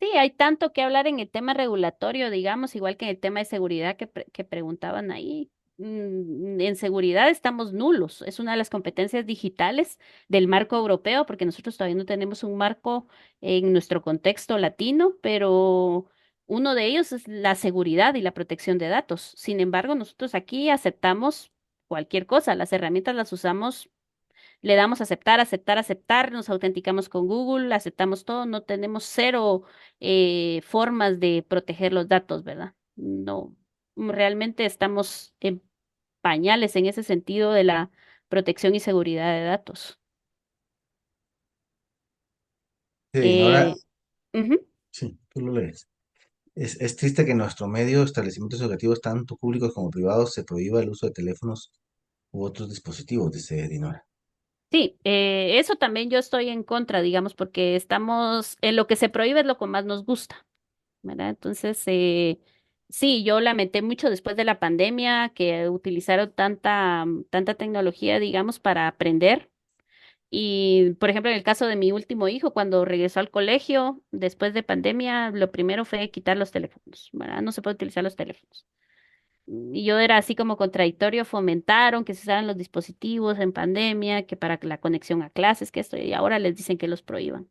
Sí, hay tanto que hablar en el tema regulatorio, digamos, igual que en el tema de seguridad que preguntaban ahí. En seguridad estamos nulos. Es una de las competencias digitales del marco europeo, porque nosotros todavía no tenemos un marco en nuestro contexto latino, pero uno de ellos es la seguridad y la protección de datos. Sin embargo, nosotros aquí aceptamos cualquier cosa. Las herramientas las usamos, le damos a aceptar, aceptar, aceptar, nos autenticamos con Google, aceptamos todo, no tenemos cero formas de proteger los datos, ¿verdad? No, realmente estamos en pañales en ese sentido de la protección y seguridad de datos. Sí, ahora, Eh, Ujú. sí, tú lo lees. Es triste que en nuestro medio, establecimientos educativos, tanto públicos como privados, se prohíba el uso de teléfonos u otros dispositivos, dice Dinora. Sí, eso también yo estoy en contra, digamos, porque estamos en lo que se prohíbe es lo que más nos gusta, ¿verdad? Entonces, sí, yo lamenté mucho después de la pandemia que utilizaron tanta tecnología, digamos, para aprender. Y, por ejemplo, en el caso de mi último hijo, cuando regresó al colegio después de pandemia, lo primero fue quitar los teléfonos, ¿verdad? No se puede utilizar los teléfonos. Y yo era así como contradictorio, fomentaron que se usaran los dispositivos en pandemia, que para la conexión a clases, que esto, y ahora les dicen que los prohíban.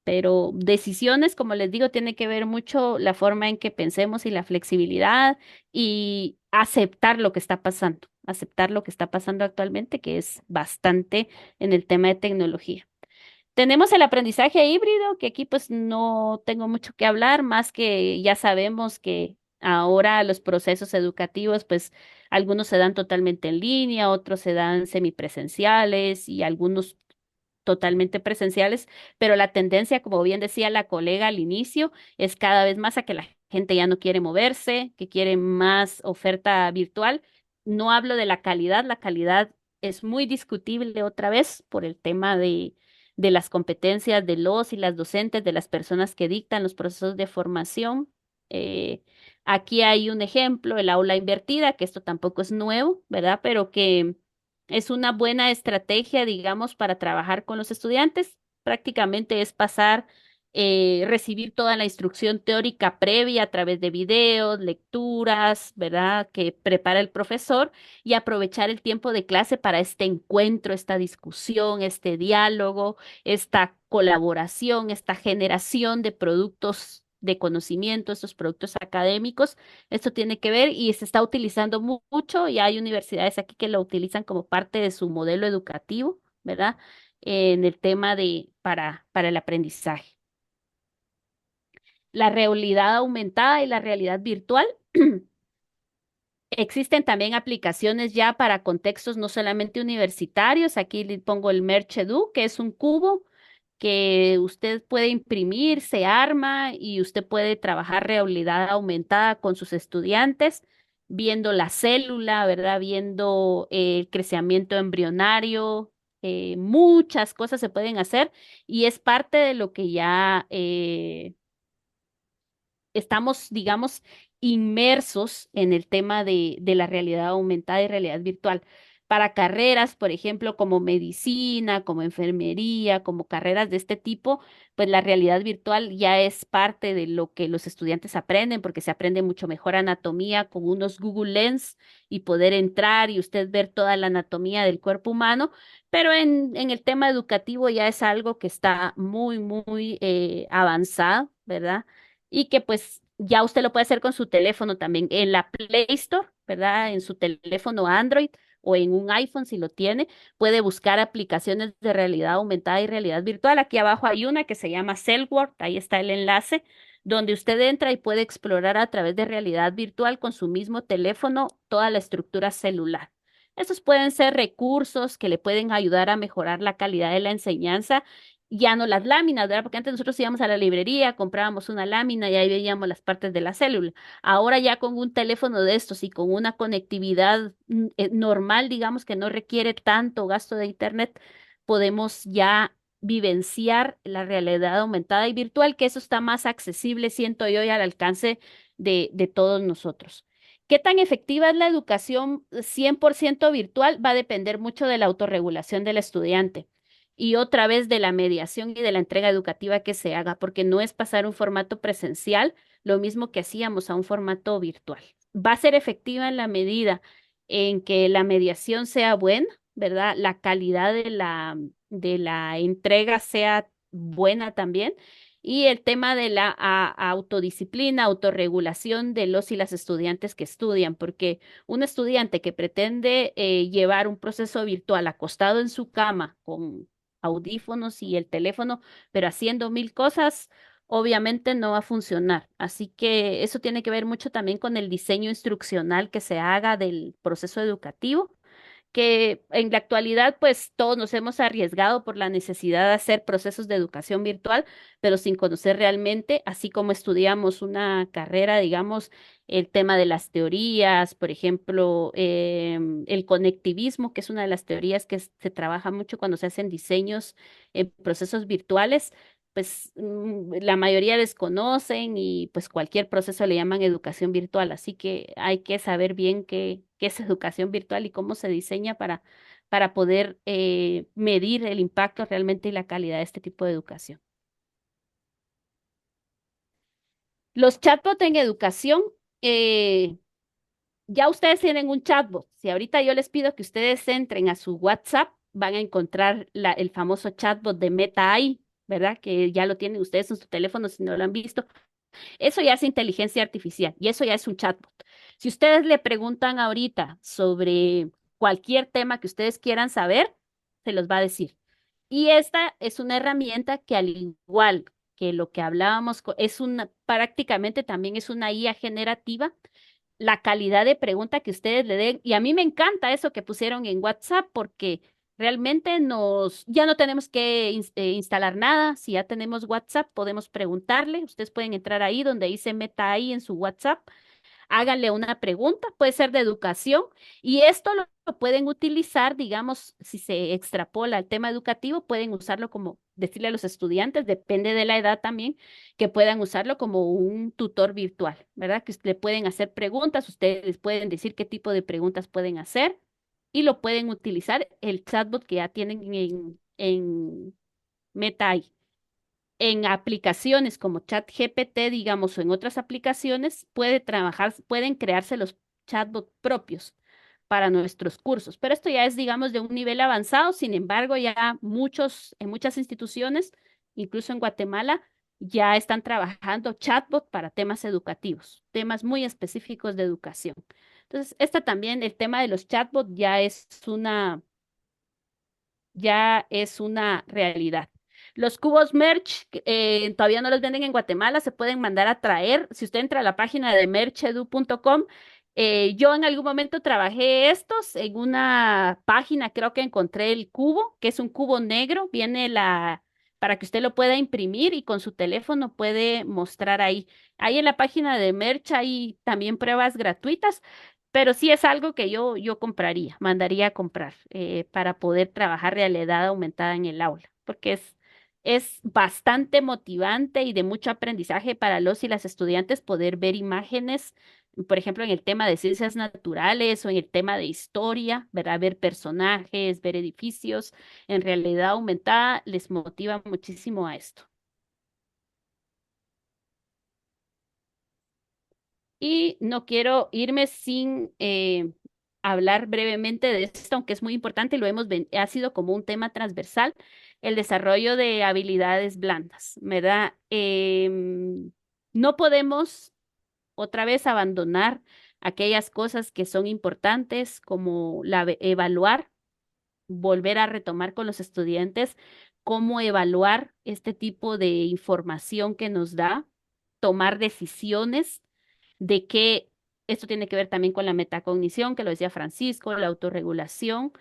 Pero decisiones, como les digo, tiene que ver mucho la forma en que pensemos y la flexibilidad y aceptar lo que está pasando, aceptar lo que está pasando actualmente, que es bastante en el tema de tecnología. Tenemos el aprendizaje híbrido, que aquí pues no tengo mucho que hablar, más que ya sabemos que ahora los procesos educativos, pues algunos se dan totalmente en línea, otros se dan semipresenciales y algunos totalmente presenciales, pero la tendencia, como bien decía la colega al inicio, es cada vez más a que la gente ya no quiere moverse, que quiere más oferta virtual. No hablo de la calidad es muy discutible otra vez por el tema de las competencias de los y las docentes, de las personas que dictan los procesos de formación. Aquí hay un ejemplo, el aula invertida, que esto tampoco es nuevo, ¿verdad? Pero que es una buena estrategia, digamos, para trabajar con los estudiantes. Prácticamente es pasar, recibir toda la instrucción teórica previa a través de videos, lecturas, ¿verdad? Que prepara el profesor y aprovechar el tiempo de clase para este encuentro, esta discusión, este diálogo, esta colaboración, esta generación de productos de conocimiento, estos productos académicos. Esto tiene que ver y se está utilizando mucho y hay universidades aquí que lo utilizan como parte de su modelo educativo, ¿verdad? En el tema para el aprendizaje. La realidad aumentada y la realidad virtual. Existen también aplicaciones ya para contextos no solamente universitarios. Aquí le pongo el Merchedu, que es un cubo que usted puede imprimir, se arma y usted puede trabajar realidad aumentada con sus estudiantes, viendo la célula, ¿verdad? Viendo el crecimiento embrionario. Muchas cosas se pueden hacer y es parte de lo que ya estamos, digamos, inmersos en el tema de la realidad aumentada y realidad virtual. Para carreras, por ejemplo, como medicina, como enfermería, como carreras de este tipo, pues la realidad virtual ya es parte de lo que los estudiantes aprenden, porque se aprende mucho mejor anatomía con unos Google Lens y poder entrar y usted ver toda la anatomía del cuerpo humano, pero en el tema educativo ya es algo que está muy avanzado, ¿verdad? Y que pues ya usted lo puede hacer con su teléfono también en la Play Store, ¿verdad? En su teléfono Android o en un iPhone si lo tiene, puede buscar aplicaciones de realidad aumentada y realidad virtual. Aquí abajo hay una que se llama Cellworld, ahí está el enlace, donde usted entra y puede explorar a través de realidad virtual con su mismo teléfono toda la estructura celular. Estos pueden ser recursos que le pueden ayudar a mejorar la calidad de la enseñanza, ya no las láminas, ¿verdad? Porque antes nosotros íbamos a la librería, comprábamos una lámina y ahí veíamos las partes de la célula. Ahora ya con un teléfono de estos y con una conectividad normal, digamos que no requiere tanto gasto de internet, podemos ya vivenciar la realidad aumentada y virtual, que eso está más accesible, siento yo, y al alcance de todos nosotros. ¿Qué tan efectiva es la educación 100% virtual? Va a depender mucho de la autorregulación del estudiante y otra vez de la mediación y de la entrega educativa que se haga, porque no es pasar un formato presencial, lo mismo que hacíamos a un formato virtual. Va a ser efectiva en la medida en que la mediación sea buena, ¿verdad? La calidad de la entrega sea buena también. Y el tema de la autodisciplina, autorregulación de los y las estudiantes que estudian, porque un estudiante que pretende llevar un proceso virtual acostado en su cama con audífonos y el teléfono, pero haciendo mil cosas, obviamente no va a funcionar. Así que eso tiene que ver mucho también con el diseño instruccional que se haga del proceso educativo, que en la actualidad pues todos nos hemos arriesgado por la necesidad de hacer procesos de educación virtual, pero sin conocer realmente, así como estudiamos una carrera, digamos, el tema de las teorías, por ejemplo, el conectivismo, que es una de las teorías que se trabaja mucho cuando se hacen diseños en procesos virtuales. Pues la mayoría desconocen y pues cualquier proceso le llaman educación virtual, así que hay que saber bien qué es educación virtual y cómo se diseña para poder medir el impacto realmente y la calidad de este tipo de educación. Los chatbots en educación, eh, ya ustedes tienen un chatbot. Si ahorita yo les pido que ustedes entren a su WhatsApp, van a encontrar el famoso chatbot de Meta AI, ¿verdad? Que ya lo tienen ustedes en su teléfono si no lo han visto. Eso ya es inteligencia artificial y eso ya es un chatbot. Si ustedes le preguntan ahorita sobre cualquier tema que ustedes quieran saber, se los va a decir. Y esta es una herramienta que al igual que lo que hablábamos, es una, prácticamente también es una IA generativa. La calidad de pregunta que ustedes le den, y a mí me encanta eso que pusieron en WhatsApp porque realmente ya no tenemos que instalar nada. Si ya tenemos WhatsApp, podemos preguntarle. Ustedes pueden entrar ahí donde dice Meta ahí en su WhatsApp, háganle una pregunta, puede ser de educación, y esto lo pueden utilizar, digamos, si se extrapola al tema educativo, pueden usarlo como, decirle a los estudiantes, depende de la edad también, que puedan usarlo como un tutor virtual, ¿verdad? Que le pueden hacer preguntas, ustedes les pueden decir qué tipo de preguntas pueden hacer y lo pueden utilizar el chatbot que ya tienen en Meta AI. En aplicaciones como ChatGPT, digamos, o en otras aplicaciones, pueden crearse los chatbots propios para nuestros cursos. Pero esto ya es, digamos, de un nivel avanzado. Sin embargo, ya en muchas instituciones, incluso en Guatemala, ya están trabajando chatbot para temas educativos, temas muy específicos de educación. Entonces, esta también, el tema de los chatbots ya es una realidad. Los cubos merch todavía no los venden en Guatemala, se pueden mandar a traer. Si usted entra a la página de merchedu.com, yo en algún momento trabajé estos en una página, creo que encontré el cubo, que es un cubo negro, para que usted lo pueda imprimir y con su teléfono puede mostrar ahí. Ahí en la página de Merch hay también pruebas gratuitas. Pero sí es algo que yo compraría, mandaría a comprar para poder trabajar realidad aumentada en el aula, porque es bastante motivante y de mucho aprendizaje para los y las estudiantes poder ver imágenes, por ejemplo, en el tema de ciencias naturales o en el tema de historia, ¿verdad? Ver personajes, ver edificios, en realidad aumentada les motiva muchísimo a esto. Y no quiero irme sin hablar brevemente de esto, aunque es muy importante y ha sido como un tema transversal, el desarrollo de habilidades blandas, ¿verdad? No podemos otra vez abandonar aquellas cosas que son importantes, como evaluar, volver a retomar con los estudiantes cómo evaluar este tipo de información que nos da, tomar decisiones de que esto tiene que ver también con la metacognición, que lo decía Francisco, la autorregulación,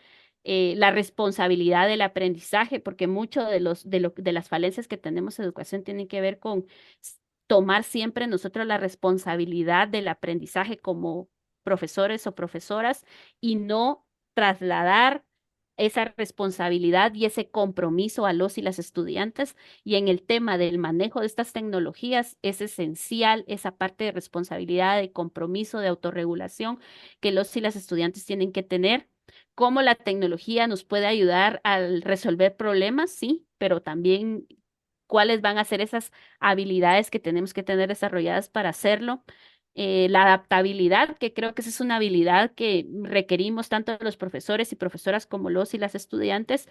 la responsabilidad del aprendizaje, porque mucho de las falencias que tenemos en educación tienen que ver con tomar siempre nosotros la responsabilidad del aprendizaje como profesores o profesoras y no trasladar esa responsabilidad y ese compromiso a los y las estudiantes. Y en el tema del manejo de estas tecnologías es esencial esa parte de responsabilidad, de compromiso, de autorregulación que los y las estudiantes tienen que tener. Cómo la tecnología nos puede ayudar a resolver problemas, sí, pero también cuáles van a ser esas habilidades que tenemos que tener desarrolladas para hacerlo. La adaptabilidad, que creo que esa es una habilidad que requerimos tanto los profesores y profesoras como los y las estudiantes,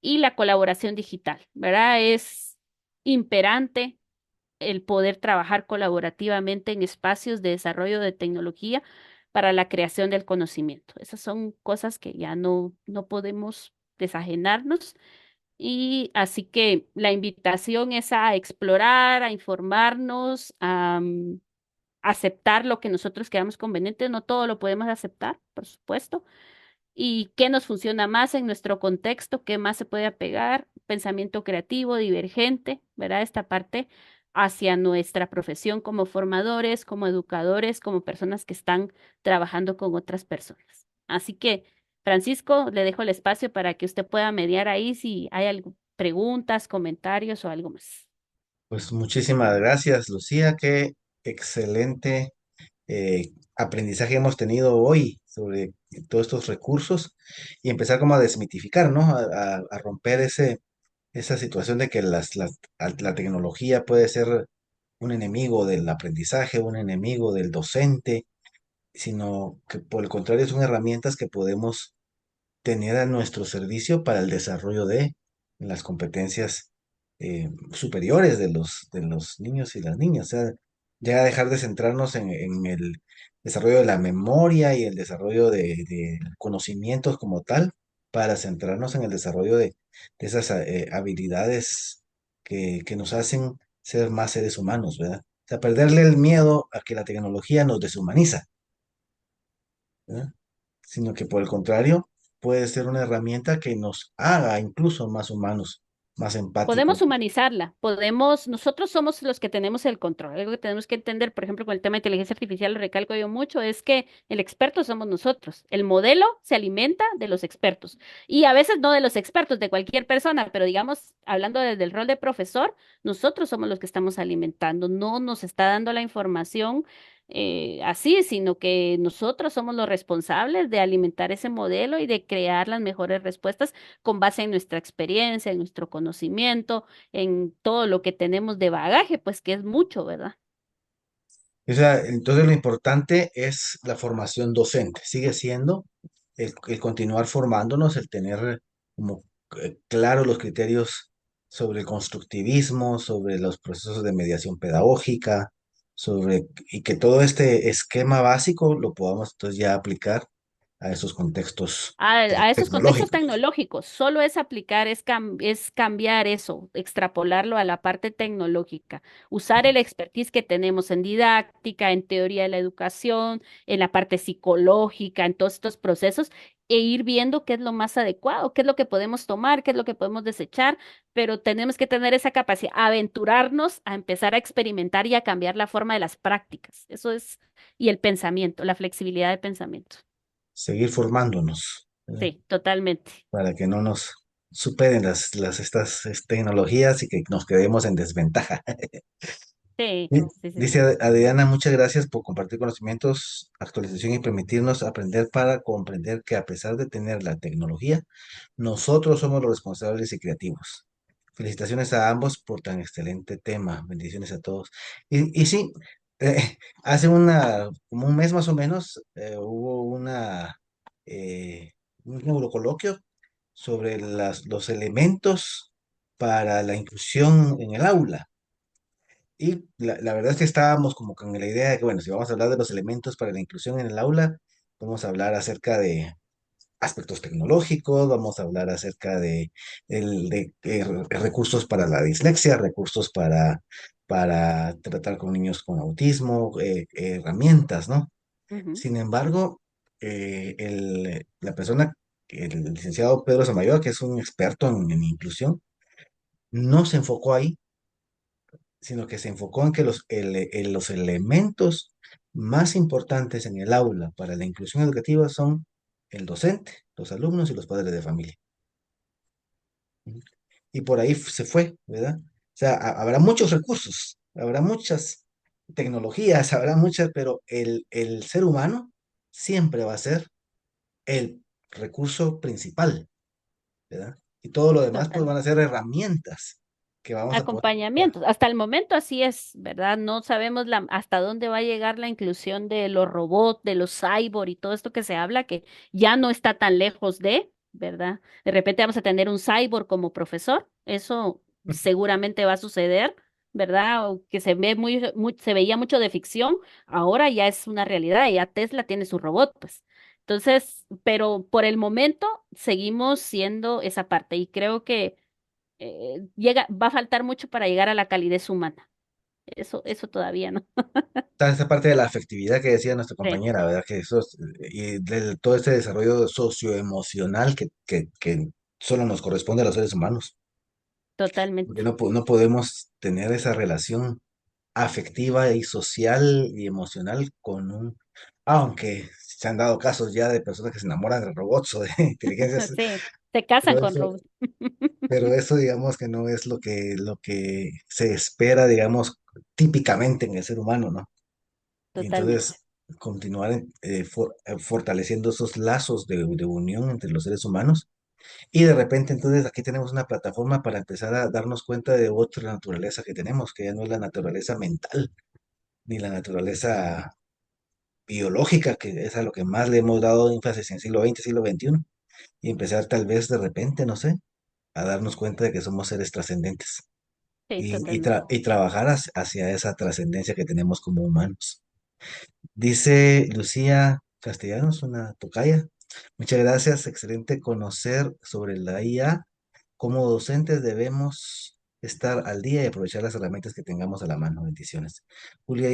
y la colaboración digital, ¿verdad? Es imperante el poder trabajar colaborativamente en espacios de desarrollo de tecnología para la creación del conocimiento. Esas son cosas que ya no podemos desajenarnos y así que la invitación es a explorar, a informarnos, a aceptar lo que nosotros creamos conveniente. No todo lo podemos aceptar, por supuesto, y qué nos funciona más en nuestro contexto, qué más se puede apegar, pensamiento creativo, divergente, ¿verdad? Esta parte hacia nuestra profesión como formadores, como educadores, como personas que están trabajando con otras personas. Así que, Francisco, le dejo el espacio para que usted pueda mediar ahí si hay algo, preguntas, comentarios o algo más. Pues muchísimas gracias, Lucía. Qué excelente aprendizaje hemos tenido hoy sobre todos estos recursos y empezar como a desmitificar, ¿no? A romper esa situación de que la tecnología puede ser un enemigo del aprendizaje, un enemigo del docente, sino que por el contrario son herramientas que podemos tener a nuestro servicio para el desarrollo de las competencias superiores de los niños y las niñas. O sea, ya dejar de centrarnos en el desarrollo de la memoria y el desarrollo de conocimientos como tal, para centrarnos en el desarrollo de esas habilidades que nos hacen ser más seres humanos, ¿verdad? O sea, perderle el miedo a que la tecnología nos deshumaniza, ¿verdad? Sino que por el contrario, puede ser una herramienta que nos haga incluso más humanos, más empáticos. Podemos humanizarla, podemos, nosotros somos los que tenemos el control. Algo que tenemos que entender, por ejemplo, con el tema de inteligencia artificial, lo recalco yo mucho, es que el experto somos nosotros. El modelo se alimenta de los expertos y a veces no de los expertos, de cualquier persona, pero digamos, hablando desde el rol de profesor, nosotros somos los que estamos alimentando, no nos está dando la información así, sino que nosotros somos los responsables de alimentar ese modelo y de crear las mejores respuestas con base en nuestra experiencia, en nuestro conocimiento, en todo lo que tenemos de bagaje, pues que es mucho, ¿verdad? O sea, entonces lo importante es la formación docente, sigue siendo el continuar formándonos, el tener como claro los criterios sobre el constructivismo, sobre los procesos de mediación pedagógica, y que todo este esquema básico lo podamos entonces ya aplicar a esos contextos A esos contextos tecnológicos. tecnológicos, solo es aplicar, es cambiar eso, extrapolarlo a la parte tecnológica, usar el expertise que tenemos en didáctica, en teoría de la educación, en la parte psicológica, en todos estos procesos, e ir viendo qué es lo más adecuado, qué es lo que podemos tomar, qué es lo que podemos desechar, pero tenemos que tener esa capacidad, aventurarnos a empezar a experimentar y a cambiar la forma de las prácticas. Eso es, y el pensamiento, la flexibilidad de pensamiento. Seguir formándonos, ¿verdad? Sí, totalmente. Para que no nos superen estas tecnologías y que nos quedemos en desventaja. Sí, sí, sí, Dice sí. Adriana, muchas gracias por compartir conocimientos, actualización y permitirnos aprender para comprender que a pesar de tener la tecnología, nosotros somos los responsables y creativos. Felicitaciones a ambos por tan excelente tema. Bendiciones a todos. Y sí, hace como un mes más o menos, hubo un neurocoloquio sobre los elementos para la inclusión en el aula. Y la verdad es que estábamos como con la idea de que, bueno, si vamos a hablar de los elementos para la inclusión en el aula, vamos a hablar acerca de aspectos tecnológicos, vamos a hablar acerca de recursos para la dislexia, recursos para tratar con niños con autismo, herramientas, ¿no? Ujú. Sin embargo, la persona, el licenciado Pedro Samayoa, que es un experto en inclusión, no se enfocó ahí, sino que se enfocó en que los elementos más importantes en el aula para la inclusión educativa son el docente, los alumnos y los padres de familia. Y por ahí se fue, ¿verdad? O sea, habrá muchos recursos, habrá muchas tecnologías, habrá muchas, pero el ser humano siempre va a ser el recurso principal, ¿verdad? Y todo lo demás pues Total. van a ser herramientas que vamos a poder ocupar. Acompañamientos. Hasta el momento así es, ¿verdad? No sabemos hasta dónde va a llegar la inclusión de los robots, de los cyborg y todo esto que se habla, que ya no está tan lejos de, ¿verdad? De repente vamos a tener un cyborg como profesor. Eso seguramente va a suceder, ¿verdad? O que se ve se veía mucho de ficción, ahora ya es una realidad, ya Tesla tiene su robot, pues. Entonces, pero por el momento seguimos siendo esa va a faltar mucho para llegar a la calidez humana. Eso todavía no. Está esa parte de la afectividad que decía nuestra Sí, compañera, ¿verdad? Que eso y todo este desarrollo socioemocional que solo nos corresponde a los seres humanos, porque totalmente. no podemos tener esa relación afectiva y social y emocional aunque se han dado casos ya de personas que se enamoran de robots o de inteligencias, Sí, se casan pero con eso, robots. pero eso digamos que no es lo que se espera, digamos, típicamente en el ser humano, ¿no? Y Totalmente. entonces continuar fortaleciendo esos lazos de unión entre los seres humanos. Y de repente entonces aquí tenemos una plataforma para empezar a darnos cuenta de otra naturaleza que tenemos, que ya no es la naturaleza mental, ni la naturaleza biológica, que es a lo que más le hemos dado énfasis en siglo XX, siglo XXI, y empezar tal vez de repente, no sé, a darnos cuenta de que somos seres trascendentes Sí, y totalmente. y trabajar hacia esa trascendencia que tenemos como humanos. Dice Lucía Castellanos, una tocaya. Muchas gracias, excelente conocer sobre la IA. Como docentes debemos estar al día y aprovechar las herramientas que tengamos a la mano. Bendiciones. Julia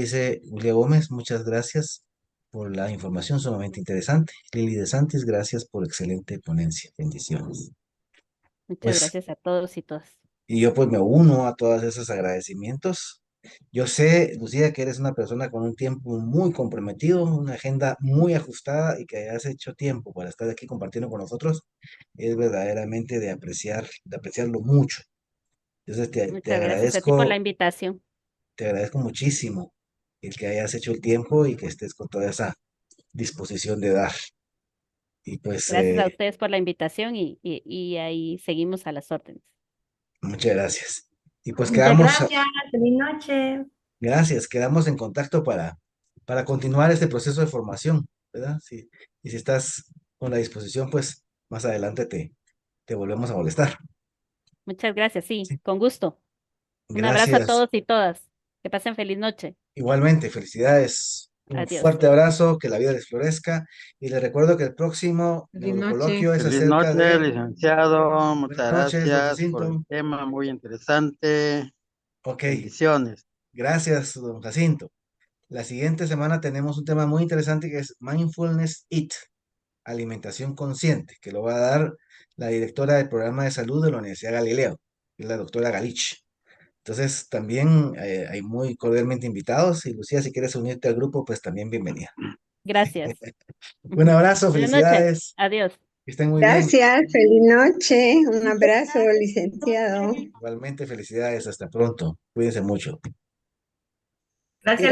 Gómez, muchas gracias por la información sumamente interesante. Lili de Santis, gracias por excelente ponencia. Bendiciones. Muchas Pues, gracias a todos y todas. y yo pues me uno a todos esos agradecimientos. Yo sé, Lucía, que eres una persona con un tiempo muy comprometido, una agenda muy ajustada y que has hecho tiempo para estar aquí compartiendo con nosotros. Es verdaderamente de apreciarlo mucho. Entonces Muchas gracias a ti por la invitación. te agradezco muchísimo el que hayas hecho el tiempo y que estés con toda esa disposición de dar. Y pues Gracias a ustedes por la invitación y ahí seguimos a las órdenes. muchas gracias. Y pues Muchas gracias, feliz noche. quedamos en contacto para continuar este proceso de formación, ¿verdad? Sí. Y si estás con la disposición, pues más adelante te volvemos a molestar. Muchas gracias, sí, Sí. con gusto. Un abrazo a Gracias. todos y todas. Que pasen feliz noche. Igualmente, felicidades. Un Adiós. fuerte abrazo, que la vida les florezca. Y les recuerdo que el próximo Feliz noche. neurocoloquio es Feliz acerca noche, de... licenciado. Buenas Muchas noches, don gracias por el Jacinto. tema, muy interesante. Ok, Bendiciones. gracias, don Jacinto. La siguiente semana tenemos un tema muy interesante que es Mindfulness Eat, alimentación consciente, que lo va a dar la directora del programa de salud de la Universidad Galileo, que es la doctora Galich. Entonces, también hay muy cordialmente invitados. Y Lucía, si quieres unirte al grupo, pues también bienvenida. Gracias. Un abrazo, Buenas noches. felicidades, Adiós. que estén muy bien. Gracias, feliz noche. Un abrazo, licenciado. Igualmente, felicidades, hasta pronto. Cuídense mucho. Gracias.